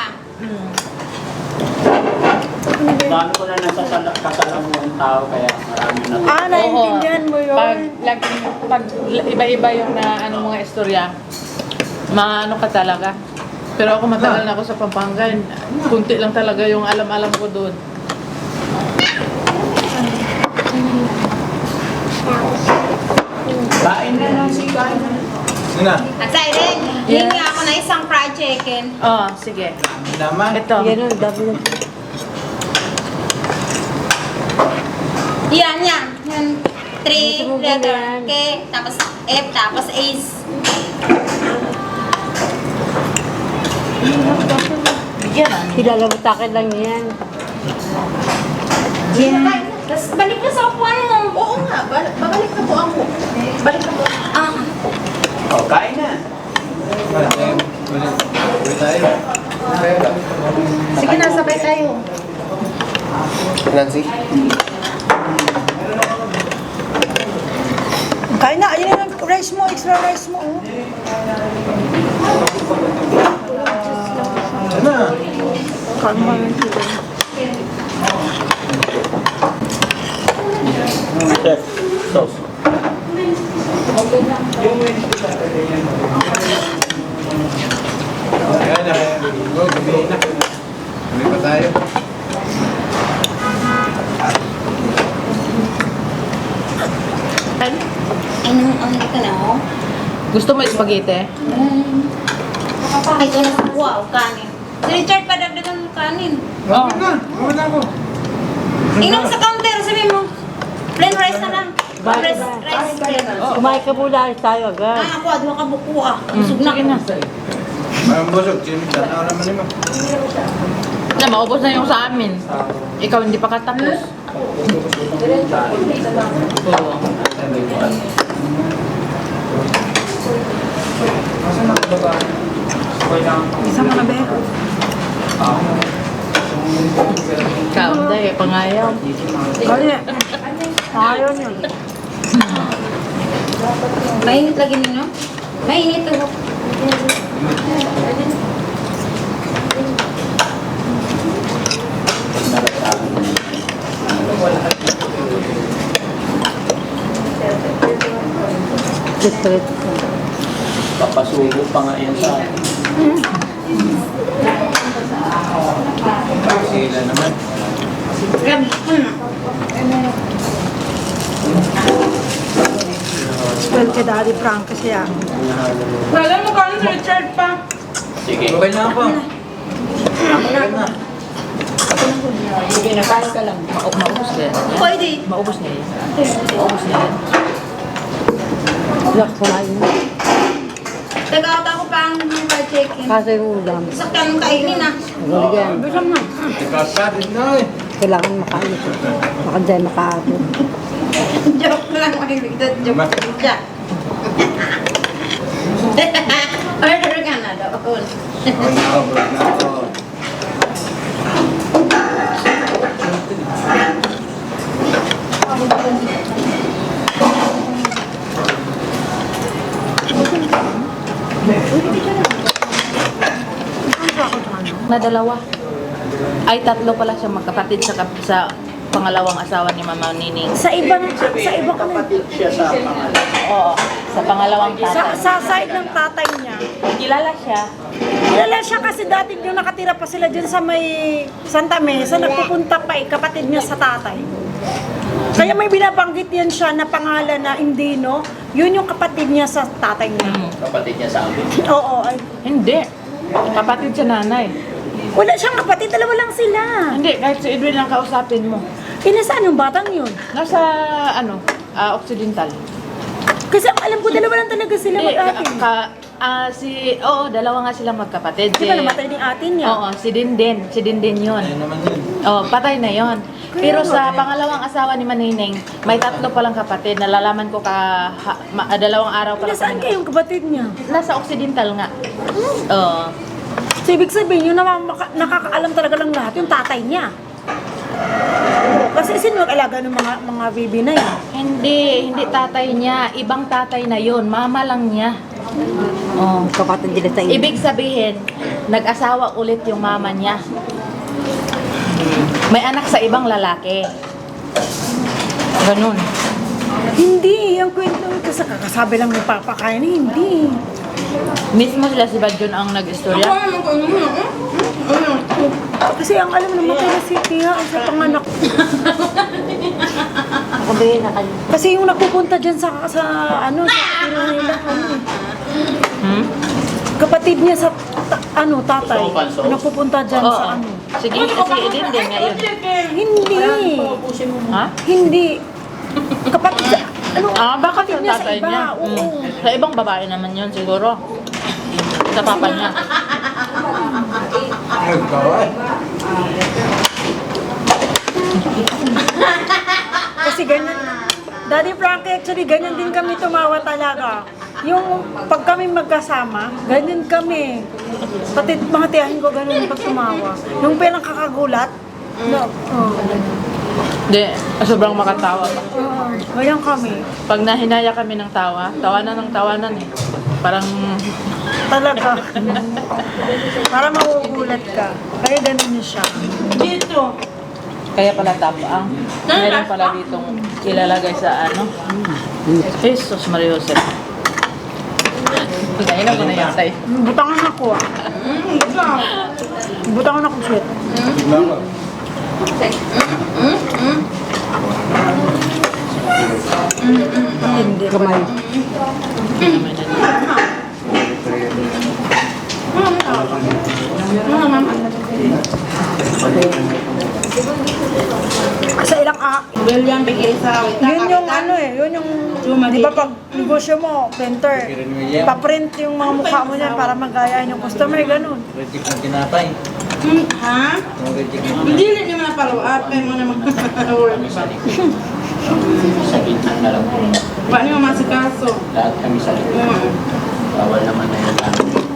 Paano ko na kasalam mo ang tao kaya marami na. Ah, naintindihan mo yun. Pag iba-iba yung na ano mga istorya, maano ka talaga. Pero ako matagal na ako sa Pampanga. Kunti lang talaga yung alam-alam ko doon. Kain na lang si kain na. Sina? At sa Irene, hingi ako na isang fried chicken. Oh, sige. Naman. Ito. Yan o, dami na. Yan, yan. Yan. 3 letter K, tapos F, tapos Ace. Bigyan na. Pilalabutakin lang yan. Yeah. Tapos balik na sa upuan mo. Oo nga, babalik na po ako. Balik na po. Ah. Oh, kain na. Ulit tayo. Sige na, sabay tayo. Nancy? Kain na, ayun na yung rice mo, extra rice mo. Oh. Ano? Kain mo yung chicken. Chef, sauce. Ayan na. Go, gabi na. Gabi pa tayo. Ano ka na, oh? Gusto mo spaghetti? Ay, ito na sa wow, kanin. Si Richard, padagdagan mo kanin. Oo. Na, na ako. Inom sa counter, sabi mo. Plain rice na lang. Rice. Kumain ka muna tayo agad. Ako, adwa ka buko ah. Busog na. Mayroong busog, sinigdan ako naman naman. Na, maubos na yung sa amin. Ikaw hindi pa katapos. Isa mo na, be. Kaunda eh, pangayaw. Kaya, ayaw niyo. Mainit lagi ninyo? Mainit to. Papasubo pa nga yan sa akin. Sila naman. Well, kay Daddy Frank kasi ah. Wala mo kami si Richard pa. Sige. Okay na ako. Okay na. Sige, nakain ka lang. Maubos na yan. Pwede. Maubos na yan. Maubos na yan. Wala ka kumain mo. Tagawat ako pa ang fried chicken. Kasi yung ulam. Sakyan kainin ah. Galigyan. Ikasalit na eh. Kailangan makain ito. Baka dyan makaabot. Joke lang. Makikita joke. Siya. Order ka na doon. Vlog na ako. Na dalawa. Ay, tatlo pala siya magkapatid sa pangalawang asawa ni Mama Nining. Sa ibang Kapatid siya sa pangalan. Oo, sa pangalawang tatay. sa side ng tatay niya. Kilala siya. Kilala siya kasi dati yung nakatira pa sila dyan sa may Santa Mesa, nagpupunta pa kapatid niya sa tatay. Kaya may binabanggit yan siya na pangalan na Indino, yun yung kapatid niya sa tatay niya. Kapatid niya sa amin. Oo, ay. Hindi. Kapatid siya nanay. Wala siyang kapatid, dalawa lang sila. Hindi, kahit si Edwin lang kausapin mo. Nasaan yung batang yun? Nasa, Occidental. Kasi ang alam ko, dalawa lang talaga sila Hindi, mag-ate. dalawa nga silang magkapatid. Di ba namatay ni ate niya? Oo, si Dindin. Si Dindin yun. Ayun naman yun. Oh, patay na yon. Pero sa pangalawang asawa ni Manineng, may tatlo palang kapatid. Nalalaman ko dalawang araw pa lang. Nasaan kayong kapatid niya? Nasa Occidental nga. Oo. So, ibig sabihin, yun naman nakakaalam talaga lang lahat, yung tatay niya. Kasi sino mag-alaga ng mga baby na yun? Hindi tatay niya. Ibang tatay na yon. Mama lang niya. Oh. Kapatid nila sa iyo. Ibig sabihin, nag-asawa ulit yung mama niya. May anak sa ibang lalaki. Ganun. Hindi, yung kwento kasi kakasabi lang ng papakain, hindi. Mismo sila si Badjon ang nag-istorya. Kasi ang alam naman kay si Tia, ang sa panganak. Nakabayin na kayo. Kasi yung nagpupunta dyan sa tiro nila, kapatid niya sa, tatay, nagpupunta dyan Oo. sa Sige, kasi din ngayon. Hindi. Ha? Hindi. Kapatid sa, Baka kapatid sa niya sa tatay iba. niya. Oo. Sa ibang babae naman yun siguro. Sa papa niya. Nagkawa. Kasi ganyan. Daddy Frankie, actually, ganyan din kami tumawa talaga. Yung pag kami magkasama, ganyan kami. Pati mga tiyahin ko ganun pag tumawa. Yung pelang kakagulat, Hindi, sobrang makatawa pa. ganyan kami. Pag nahinaya kami ng tawanan ng tawanan eh. Parang, Talaga. Para magugulat ka. Kaya ganun siya. kaya pala tapaang. Meron pala ditong ilalagay sa Jesus Maria Jose. Kaya na ko na yatay. Butangan ako ah. Butangan ako sweat. Hindi. Kamay. Kamay na. Sa ilang William, bigay sa yun yung ano eh, yun yung, di ba pag negosyo mo, printer, paprint yung mga mukha mo niyan para magayahin yung customer, ganun. Reject ng tinapay. Ha? Yung reject ng Hindi rin naman na-follow up. Kaya mo naman Sa gitna na lang. paano yung masikaso? Lahat kami sa gitna. Bawal naman na yung ano.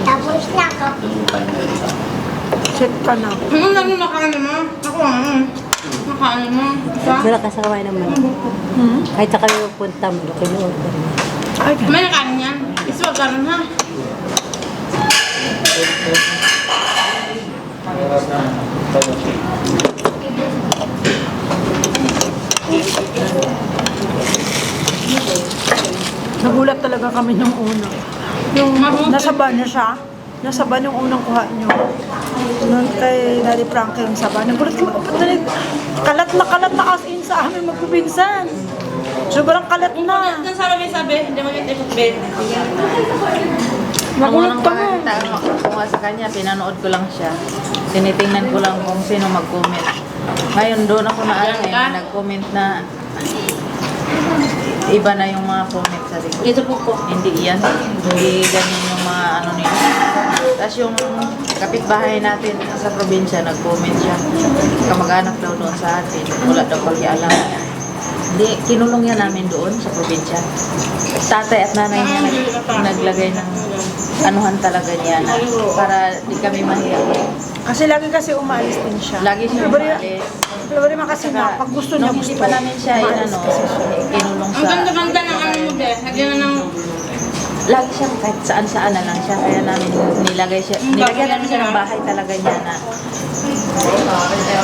Tapos na ako. Check ka na. Ano nakaano mo? Ako ano? Nakaano mo? Isa? Wala kasaway naman. Kahit sa kami magpunta mo, kinuorder mo. Ay, May nakaano yan? Iswag ka ha? nagulat talaga kami nung una. Yung nasa ban na siya, nasa ban yung unang kuha niyo. Nung kay Daddy Frankie yung saban. Nagulat kami, kalat na as in sa amin magpipinsan. Sobrang kalat na. Doon sa sabi, hindi mag-ikot bed. Nagulat kami. Kung sa kanya, pinanood ko lang siya. Tinitingnan ko lang kung sino mag-comment. Ngayon doon ako na nag-comment na iba na yung mga comment sa likod. Ito po. Hindi yan. Hindi ganyan yung mga ano nila. Tapos yung kapitbahay natin sa probinsya, nag-comment siya. Kamag-anak daw doon sa atin. Wala daw pakialam. Hindi, kinulong yan namin doon sa probinsya. Tatay at nanay niya naglagay ng anuhan talaga niya na para di kami mahiya. Kasi lagi umalis din siya. Lagi siya umalis. Pero naman kasi na, pag gusto niya, Nung hindi pa namin siya kinulong sa... Ang ganda-ganda ng ano mo, be. Lagyan na ng... Lagi siya kahit saan-saan na lang siya. Kaya namin nilagyan namin siya ng bahay talaga niya na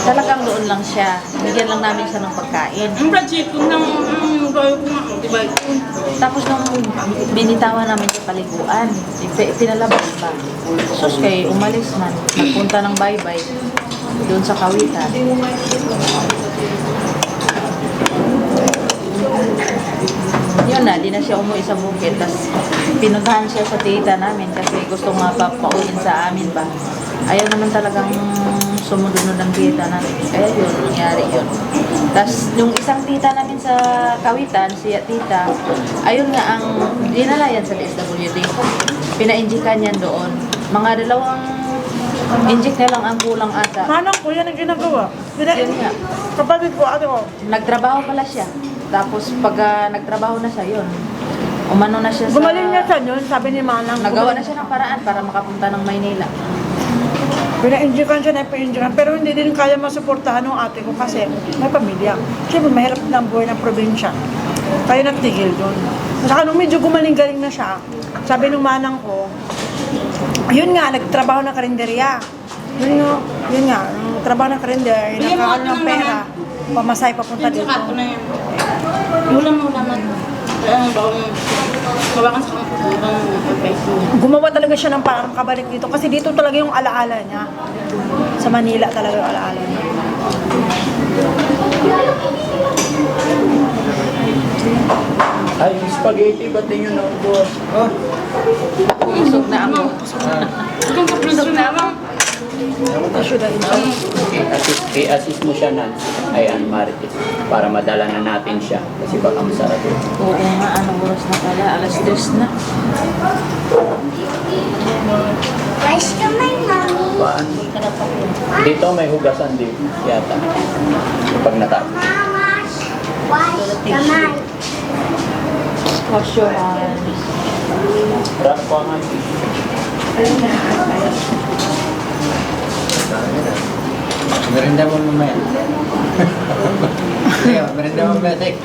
talagang doon lang siya. Bigyan lang namin siya ng pagkain. Ang project ko ng gawin ko nga, diba? Tapos nung binitawan namin sa paliguan, pinalabas pa. Sus kay umalis man. Nagpunta ng bye-bye doon sa Kawitan. Yun na, di na siya umuwi sa bukid. Tapos pinuntahan siya sa tita namin kasi gusto nga pa pauwiin sa amin ba. Ayaw naman talagang sumunod ng tita namin. Kaya yun, nangyari yun. Tapos yung isang tita namin sa Kawitan, si tita, ayun nga ang dinala yan sa DSWD. Pina-injikan yan doon. Mga 2 injik na lang ang kulang ata. Manang ko, yan ang ginagawa. Yun nga. Kapatid ko, ano, Nagtrabaho pala siya. Tapos pag nagtrabaho na siya, yun. Umano na siya sa... gumaling niya siya yun, sabi ni Manang. Nagawa na siya ng paraan para makapunta ng Maynila. Pina-injikan siya na pina-injikan, pero hindi din kaya masuportahan ng ate ko kasi may pamilya. Siyempre, mahirap na ang buhay ng probinsya. Kaya nagtigil doon. Saka nung medyo gumaling-galing na siya, sabi nung Manang ko, yun nga, nagtrabaho ng karinderya. Yun nga, trabaho ng karinderya, nakakaano ng pera, pamasay papunta dito. Sakat ko na yan. Ulam na. Kaya mabakan sa Gumawa talaga siya ng parang kabalik dito kasi dito talaga yung alaala niya. Sa Manila talaga yung alaala niya. Ay, yung spaghetti, ba't yun na boss? Oh, Busog na ako. Busog na ako. I-assist mo siya na. Ayan, Marites. Para madala na natin siya. Kasi baka masarap yun. Oo nga, anong oras na pala? Alas 2 na. Rice kamay, mami. Paano? Dito may hugasan din. Yata. Kapag natapos. Mamas. Rice kamay. Wash your hands. Rap pa nga. merinda mo mamaya. Sige, merinda mo mamaya, Tek.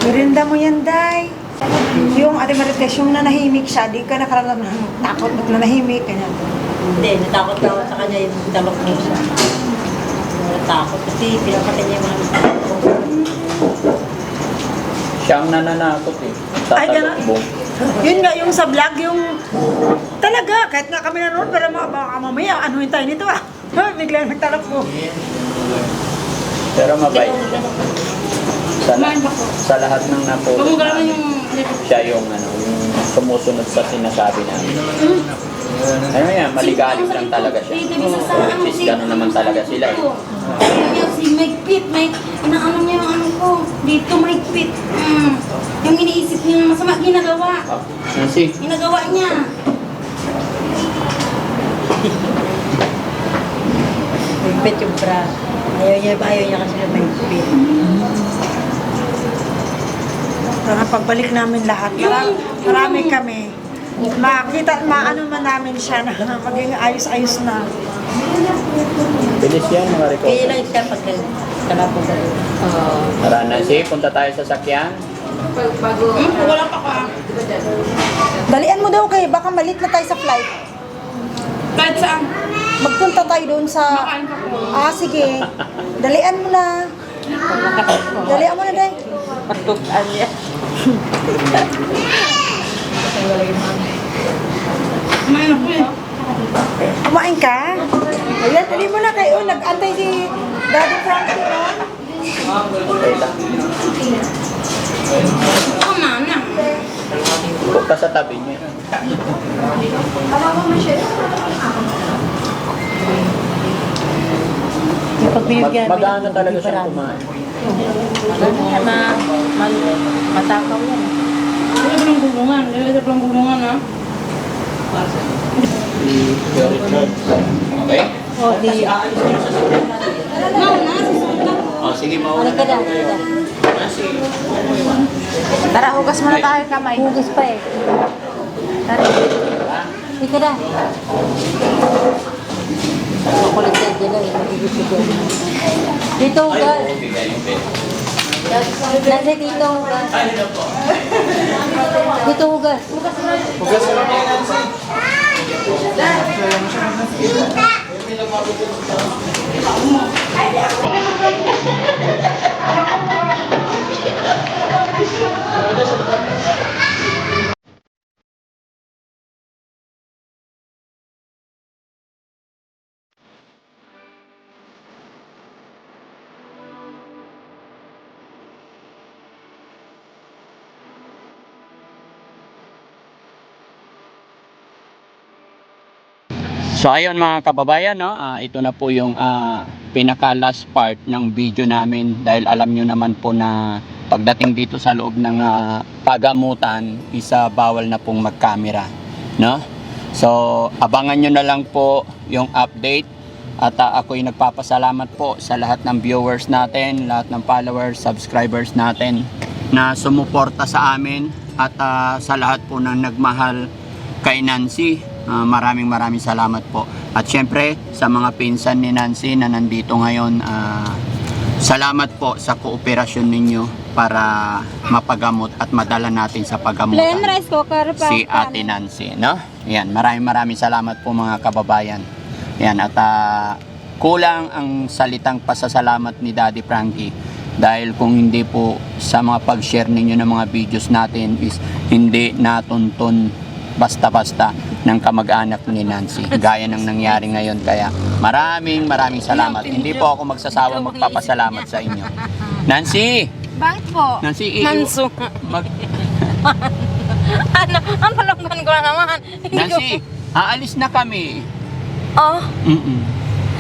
Merinda mo yan, Day. Yung Ate Marites, yung nanahimik siya, di ka nakaralang takot at nanahimik. Ganyan. Hindi, natakot ako sa kanya yung dalok niya siya. Natakot kasi pinapatay niya yung mga Siya ang nananakot eh. Ay, ganun? Tatalokbo. Yun nga, yung sa vlog, yung talaga, kahit nga kami nanonood, pero baka mamaya, anuhin tayo nito ah. Biglang nagtalak po. Pero mabait siya. Sa lahat ng napulot namin, siya yung sumusunod sa sinasabi namin. Ano yan, maligalig lang talaga siya. Which is gano'n naman talaga sila eh. Si Magpit, may inaano niya yung ano ko. Dito Magpit. Yung iniisip niya na masama, ginagawa. Nancy, Ginagawa niya. Mahigpit yung bra. Ayaw niya kasi na mahigpit. Para pagbalik namin lahat, marami kami. Makita, maano man namin siya na maging ayos-ayos na. bilis yan mga recover. Kaya lang siya pag kalapong gano'n. Tara Nancy, punta tayo sa sakyan. Wala pa ka. Dalian mo daw kayo, baka malit na tayo sa flight. Kahit saan. Magpunta tayo doon sa... sige. Dalian mo na. Dalian mo na, Day. Patutan niya. Kumain ako eh. Kumain ka? Ayan, dali mo na kayo. Nag-antay si Daddy Frankie, no? Kumain na. Huwag ka sa tabi niya. Mag-ano talaga siya kumain. Matakaw yan. Dito pa ng gulungan. Dito pa ng gulungan ha. Okay? Mauna, si Sultan. Sige, mauna na kayo. Tara, hugas muna tayo kamay. Hugas pa eh. Tara. Ika na. Makulit tayo dyan eh. Dito hugas. Nasa dito hugas. Dito hugas. So ayun mga kababayan, no? Ito na po yung pinaka last part ng video namin dahil alam nyo naman po na pagdating dito sa loob ng pagamutan, isa bawal na pong mag-camera, no? So abangan nyo na lang po yung update at ako'y nagpapasalamat po sa lahat ng viewers natin, lahat ng followers, subscribers natin na sumuporta sa amin at sa lahat po ng nagmahal kay Nancy. Maraming salamat po. At syempre sa mga pinsan ni Nancy na nandito ngayon, salamat po sa kooperasyon ninyo para mapagamot at madala natin sa pagamutan Rice cooker pa. si Ate Nancy, no? Yan, maraming salamat po mga kababayan. Yan, at kulang ang salitang pasasalamat ni Daddy Frankie dahil kung hindi po sa mga pag-share ninyo ng mga videos natin is hindi natuntun basta-basta ng kamag-anak ni Nancy gaya ng nangyari ngayon. Kaya maraming salamat. Hindi po ako magsasawang magpapasalamat sa inyo. Nancy! Bakit po? Nancy, Manso. Ano lang ko na naman? Nancy, aalis na kami. Oh.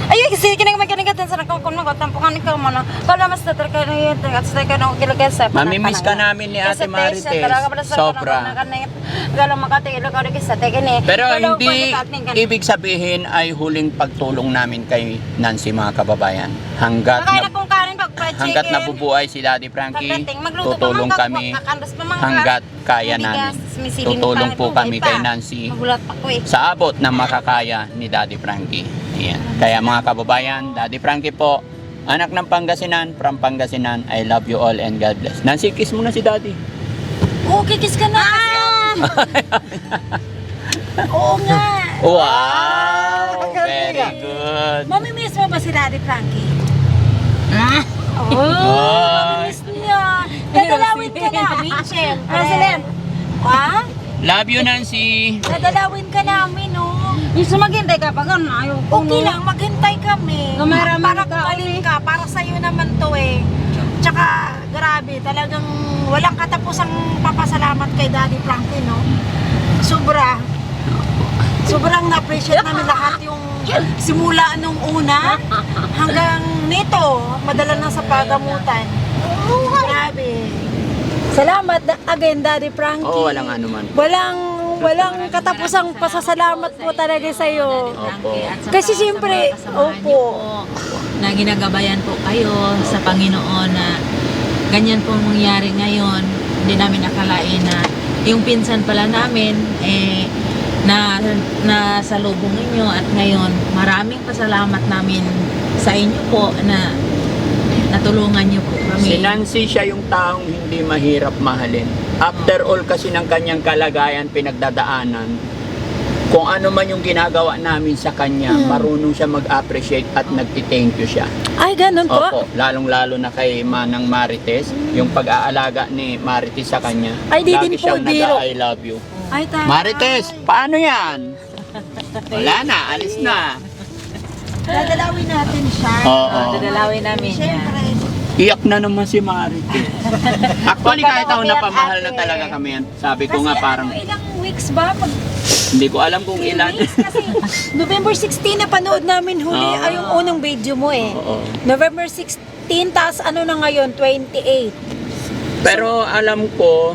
Ay, kasi kinagmagkanigan sa nakakon mo, tampukan ikaw mo na. Kala mas tatar ka na yun, at sa ka na kilagay sa Mamimiss ka namin ni Ate Marites. Sobra. Galang makatilo ka rin sa tekin eh. Pero hindi ibig sabihin ay huling pagtulong namin kay Nancy mga kababayan. Hanggat nabubuhay si Daddy Frankie, tutulong kami hanggat kaya namin. Tutulong po kami kay Nancy sa abot ng makakaya ni Daddy Frankie. Yan. Kaya mga kababayan, Daddy Frankie po, anak ng Pangasinan, from Pangasinan, I love you all and God bless. Nancy, kiss mo na si Daddy. Oo, kikis ka na. Oo nga. Wow! Very good. Mamimiss mo ba si Daddy Frankie? Oo, Wow. mamimiss niya. Dadalawin ka namin, siyempre. Ha? Love you, Nancy. Dadalawin ka namin, oh. Yung sumaghintay ka pa ganun, ayaw ko. Okay lang, maghintay kami. Marami Para ka, kumaling ka, para sa'yo naman to eh. Tsaka, grabe, talagang walang katapusang papasalamat kay Daddy Frankie, no? Sobrang na-appreciate namin lahat yung simula nung una hanggang nito, madala na sa pagamutan. Grabe. Salamat again, Daddy Frankie. Oo, walang ano man. Walang katapusang pasasalamat po talaga sa'yo. Opo. Kasi siyempre, opo. Na ginagabayan po kayo sa Panginoon na ganyan po mangyari ngayon. Hindi namin akalain na yung pinsan pala namin na salubong ninyo at ngayon maraming pasalamat namin sa inyo po na natulungan niyo po kami. Si Nancy siya yung taong hindi mahirap mahalin. After all kasi ng kanyang kalagayan, pinagdadaanan, kung ano man yung ginagawa namin sa kanya, marunong siya mag-appreciate at nagti-thank you siya. Ay, ganun po? Opo, lalong-lalo na kay Manang Marites, yung pag-aalaga ni Marites sa kanya. Ay, di lagi din po, siyang biro. nag-I love you. Ay, Marites, paano yan? Wala na, alis na. dadalawin natin siya. Oo. Dadalawin namin yan. Iyak na naman si Marites. Actually, kahit ako napamahal na talaga kami yan. Sabi ko nga parang, Ilang weeks ba? hindi ko alam kung ilan. Kasi November 16 na panood namin huli Ah. ay yung unang video mo eh. Oo. November 16, taas ano na ngayon, 28. Pero alam ko,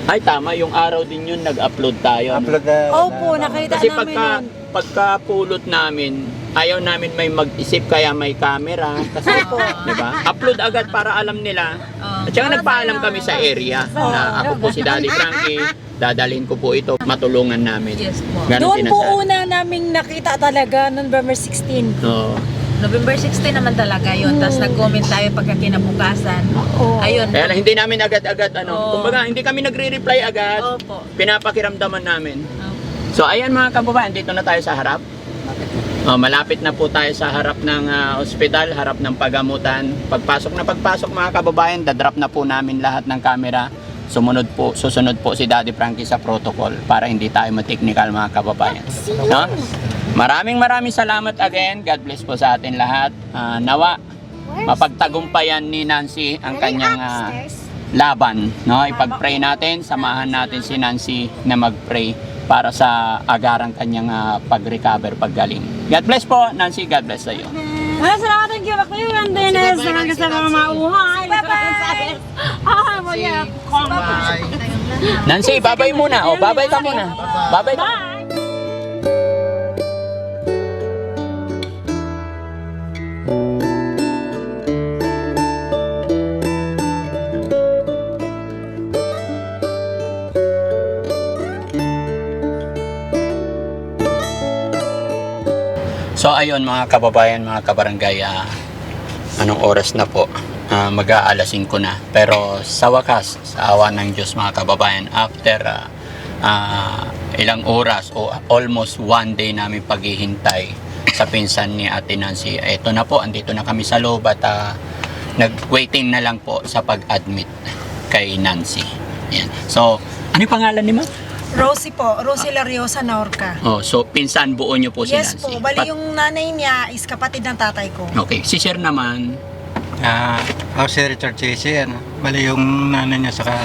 ay tama, yung araw din yun nag-upload tayo. Upload na. Opo, nakita Kasi namin yun. pagka-pulot namin, ayaw namin may mag-isip kaya may camera. Kasi, di ba? Upload agad para alam nila. At saka nagpaalam kami sa area na ako po si Daddy Frankie, dadalhin ko po ito, matulungan namin. Yes po. Ganon Doon po sinasabi. una naming nakita talaga, November 16. Oo. November 16 naman talaga yun. Tapos nag-comment tayo pagka kinabukasan. Oo. Ayun. Kaya lang, hindi namin agad-agad, Oo. kumbaga, hindi kami nagre-reply agad. Opo. Pinapakiramdaman namin. So, ayan mga kababayan, dito na tayo sa harap. Malapit na po tayo sa harap ng ospital, harap ng pagamutan. Pagpasok mga kababayan, dadrop na po namin lahat ng camera. Susunod po si Daddy Frankie sa protocol para hindi tayo ma-technical mga kababayan. No? Maraming salamat again. God bless po sa atin lahat. Nawa, mapagtagumpayan ni Nancy ang kanyang laban. No? Ipag-pray natin, samahan natin si Nancy na mag-pray para sa agarang kanyang pag-recover, paggaling. God bless po, Nancy. God bless sa iyo. Salamat ang kiwak kayo. And then, salamat sa mga mauhay. Bye-bye! Ah, wala. Nancy, babay muna. O, babay ka muna. Babay ka. So ayun mga kababayan, mga kabarangay, anong oras na po? Mag-aalas 5 na. Pero sa wakas, sa awa ng Diyos mga kababayan, after ilang oras o almost one day namin paghihintay sa pinsan ni Ate Nancy, eto na po, andito na kami sa loob at nag-waiting na lang po sa pag-admit kay Nancy. Yan. So, ano yung pangalan ni Ma'am? Rosie po, Rosie Lariosa Naorca. Oh, so pinsan buo niyo po si Yes Nancy. po, bali yung nanay niya is kapatid ng tatay ko. Okay, si Sir naman, Ako si Richard Chase, bali yung nanay niya saka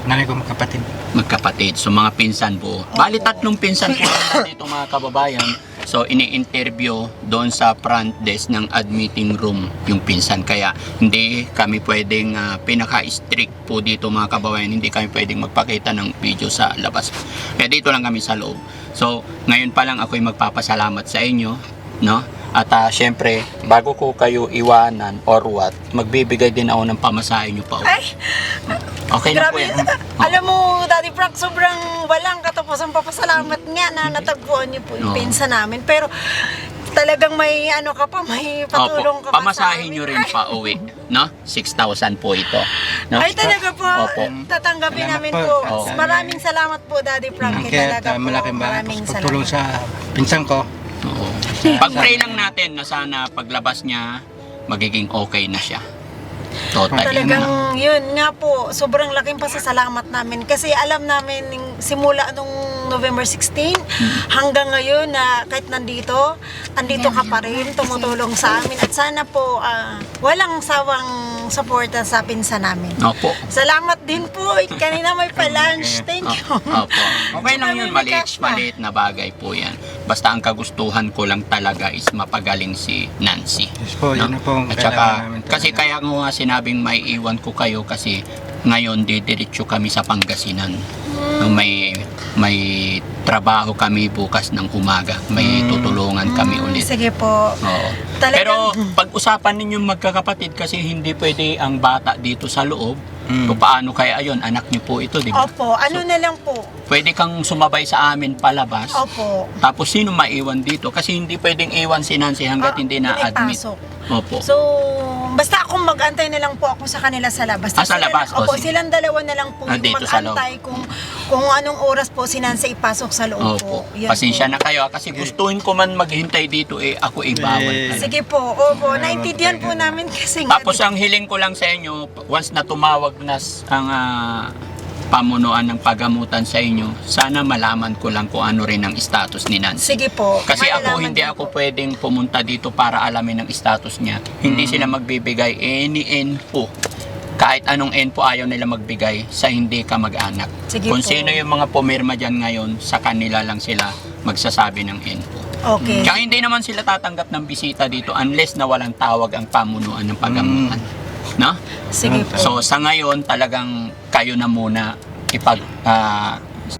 nanay ko magkapatid. magkapatid. So mga pinsan buo. Bali tatlong pinsan po dito mga kababayan. So ini-interview doon sa front desk ng admitting room yung pinsan. Kaya hindi kami pwedeng pinaka-strict po dito mga kababayan. Hindi kami pwedeng magpakita ng video sa labas. Kaya dito lang kami sa loob. So ngayon pa lang ako'y magpapasalamat sa inyo, no? At syempre, bago ko kayo iwanan or what, magbibigay din ako ng pamasahe nyo pa. Ay! Okay na po Grabe, yan. alam mo, Daddy Frank, sobrang walang katapusang papasalamat nga na natagpuan niyo po yung Oo. pinsa namin. Pero talagang may ano ka pa, may patulong ka pa pamasahin sa amin. nyo rin pa uwi, no? 6,000 po ito. No? Ay, talaga po. Opo. Tatanggapin Salamat namin po. po. Oo. Maraming salamat po, Daddy Frank. Kaya Talaga po. malaking Maraming pagtulong salamat. sa pinsan ko. Oo. Pag-pray lang natin na sana paglabas niya, magiging okay na siya. Totally. Talagang yun nga po, sobrang laking pasasalamat namin kasi alam namin simula nung November 16 hanggang ngayon na kahit andito ka pa rin, tumutulong sa amin at sana po walang sawang suporta sa pinsan namin. Opo. Salamat din po. Kanina may pa-lunch. Thank you. Opo. Okay lang yun. Maliit na bagay po yan. Basta ang kagustuhan ko lang talaga is mapagaling si Nancy. Yes po, yun na po ang At saka, kailangan namin talaga. kasi kaya ko nga sinabing may iwan ko kayo kasi ngayon didiretso kami sa Pangasinan. May trabaho kami bukas ng umaga. May tutulungan kami ulit. Sige po. Oo. Talagang- Pero pag-usapan ninyong magkakapatid kasi hindi pwede ang bata dito sa loob. So, paano kaya ayon? Anak niyo po ito, di ba? Opo, ano na lang po. Pwede kang sumabay sa amin palabas. Opo. Tapos sino maiwan dito? Kasi hindi pwedeng iwan si Nancy hanggat hindi na-admit. Ipasok. Opo. So, basta akong mag-antay na lang po ako sa kanila sa labas. Sa Sila- labas? O, Opo, sige. silang dalawa na lang po yung Dito sa loob. mag-antay kung anong oras po si Nancy ipasok sa loob po. Opo. Yan Pasensya po. na kayo kasi gustuhin ko man maghintay dito ako ibawal. talaga. Sige po, opo, naintindihan po namin kasi nga. Tapos ang hiling ko lang sa inyo, once na tumawag na ang pamunuan ng pagamutan sa inyo, sana malaman ko lang kung ano rin ang status ni Nancy. Sige po. Kasi ako, malalaman hindi din ako po. pwedeng pumunta dito para alamin ang status niya. Hindi sila magbibigay any info. Kahit anong info ayaw nila magbigay sa hindi ka mag-anak. Sige Kung po. sino yung mga pumirma dyan ngayon, sa kanila lang sila magsasabi ng info. Okay. Kaya hindi naman sila tatanggap ng bisita dito unless na walang tawag ang pamunuan ng pagamutan. No? Sige po. So sa ngayon talagang kayo na muna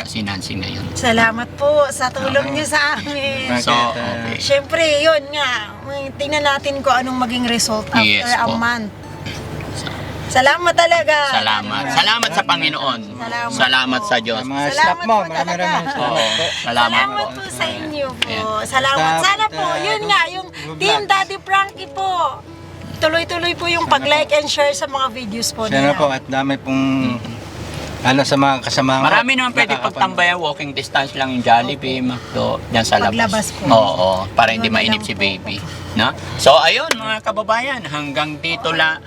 si Nancy ngayon. Salamat po sa tulong niyo sa amin. So, okay. Siyempre, yun nga. Tingnan natin kung anong maging result after Yes a po. month. Salamat talaga. Salamat. Salamat sa Panginoon. Salamat sa Diyos. Sa mga Salamat staff mo, po maraming talaga. salamat Oo. po. Salamat po. Salamat po sa inyo po. Ayan. Salamat. Sana po, Dapat, yun nga, yung Team Daddy Frankie po. Tuloy-tuloy po yung pag-like and share sa mga videos po Sana nila. po at dami pong sa mga kasama ko. Marami naman pwede pagtambayan, walking distance lang yung Jollibee, McDo, dyan sa labas. Paglabas po. Oo, para hindi Yun na mainip lang si po. baby. No? So ayun mga kababayan, hanggang dito na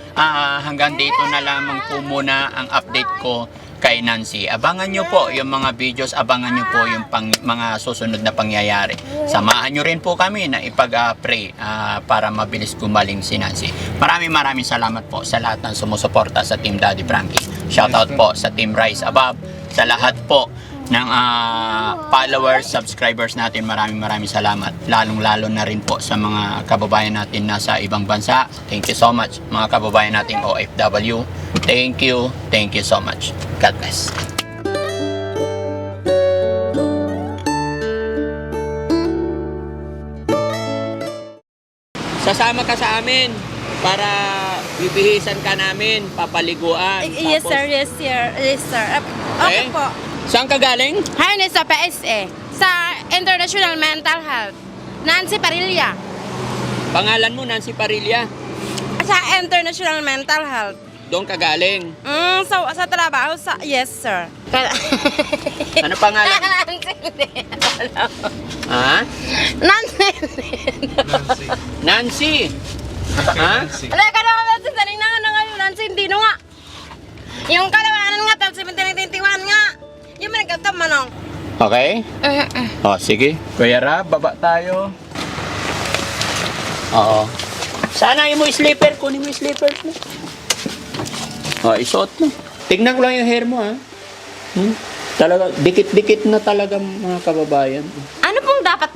lamang po muna ang update ko kay Nancy. Abangan nyo po yung mga videos, abangan nyo po yung mga susunod na pangyayari. Samahan nyo rin po kami na ipag-pray para mabilis gumaling si Nancy. Maraming salamat po sa lahat ng sumusuporta sa Team Daddy Frankie. Shoutout po sa Team Rise Above, sa lahat po ng followers, subscribers natin. Maraming salamat. Lalong-lalo na rin po sa mga kababayan natin nasa ibang bansa. Thank you so much. Mga kababayan nating OFW. Thank you so much. God bless. Sasama ka sa amin para bibihisan ka namin, papaliguan. Yes Tapos- sir, yes sir, yes sir. Okay Eh? po. Saan ka galing? Harness sa PSA, sa International Mental Health. Nancy Parilla. Pangalan mo, Nancy Parilla. Sa International Mental Health. Doon ka galing. Sa trabaho, yes sir. Ano pangalan? Nancy, hindi. Ha? Nancy. Nancy. Ha? Ano ka naman Nancy, saling na nga ngayon, Nancy, hindi no nga. Yung kalawanan nga, tapos 1791 nga. Yung managkatap manong. Okay? O, sige. Kuya Rab, baba tayo. Oo. Sana yung mo sleeper. Kunin mo yung sleeper mo. O, isuot mo. Tignan ko lang yung hair mo, ha? Talaga, dikit-dikit na talaga mga kababayan. Ano pong dapat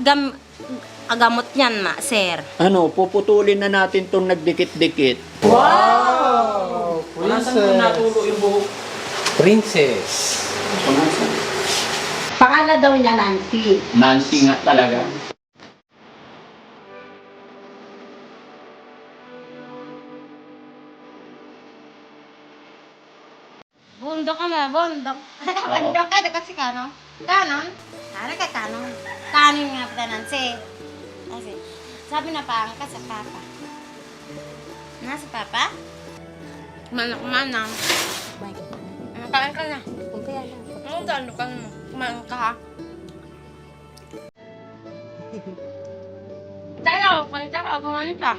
gamot yan, ma, sir? Ano, puputulin na natin tong nagdikit-dikit. Wow! Nasaan natulo yung buhok? Princess. Pangalan daw niya Nancy. Nancy nga talaga. Bundok ka na, bundok. Bundok ka, kasi kanon. Kanon? Ano ka kanon? Kanon nga pala, Nancy. Kasi, sabi na pa ka sa papa. Nasa papa? Kumanak. Kain ka na. Ano talo ka mo? Kumain ka ha? Tayo, palitan ka, gumanin ka.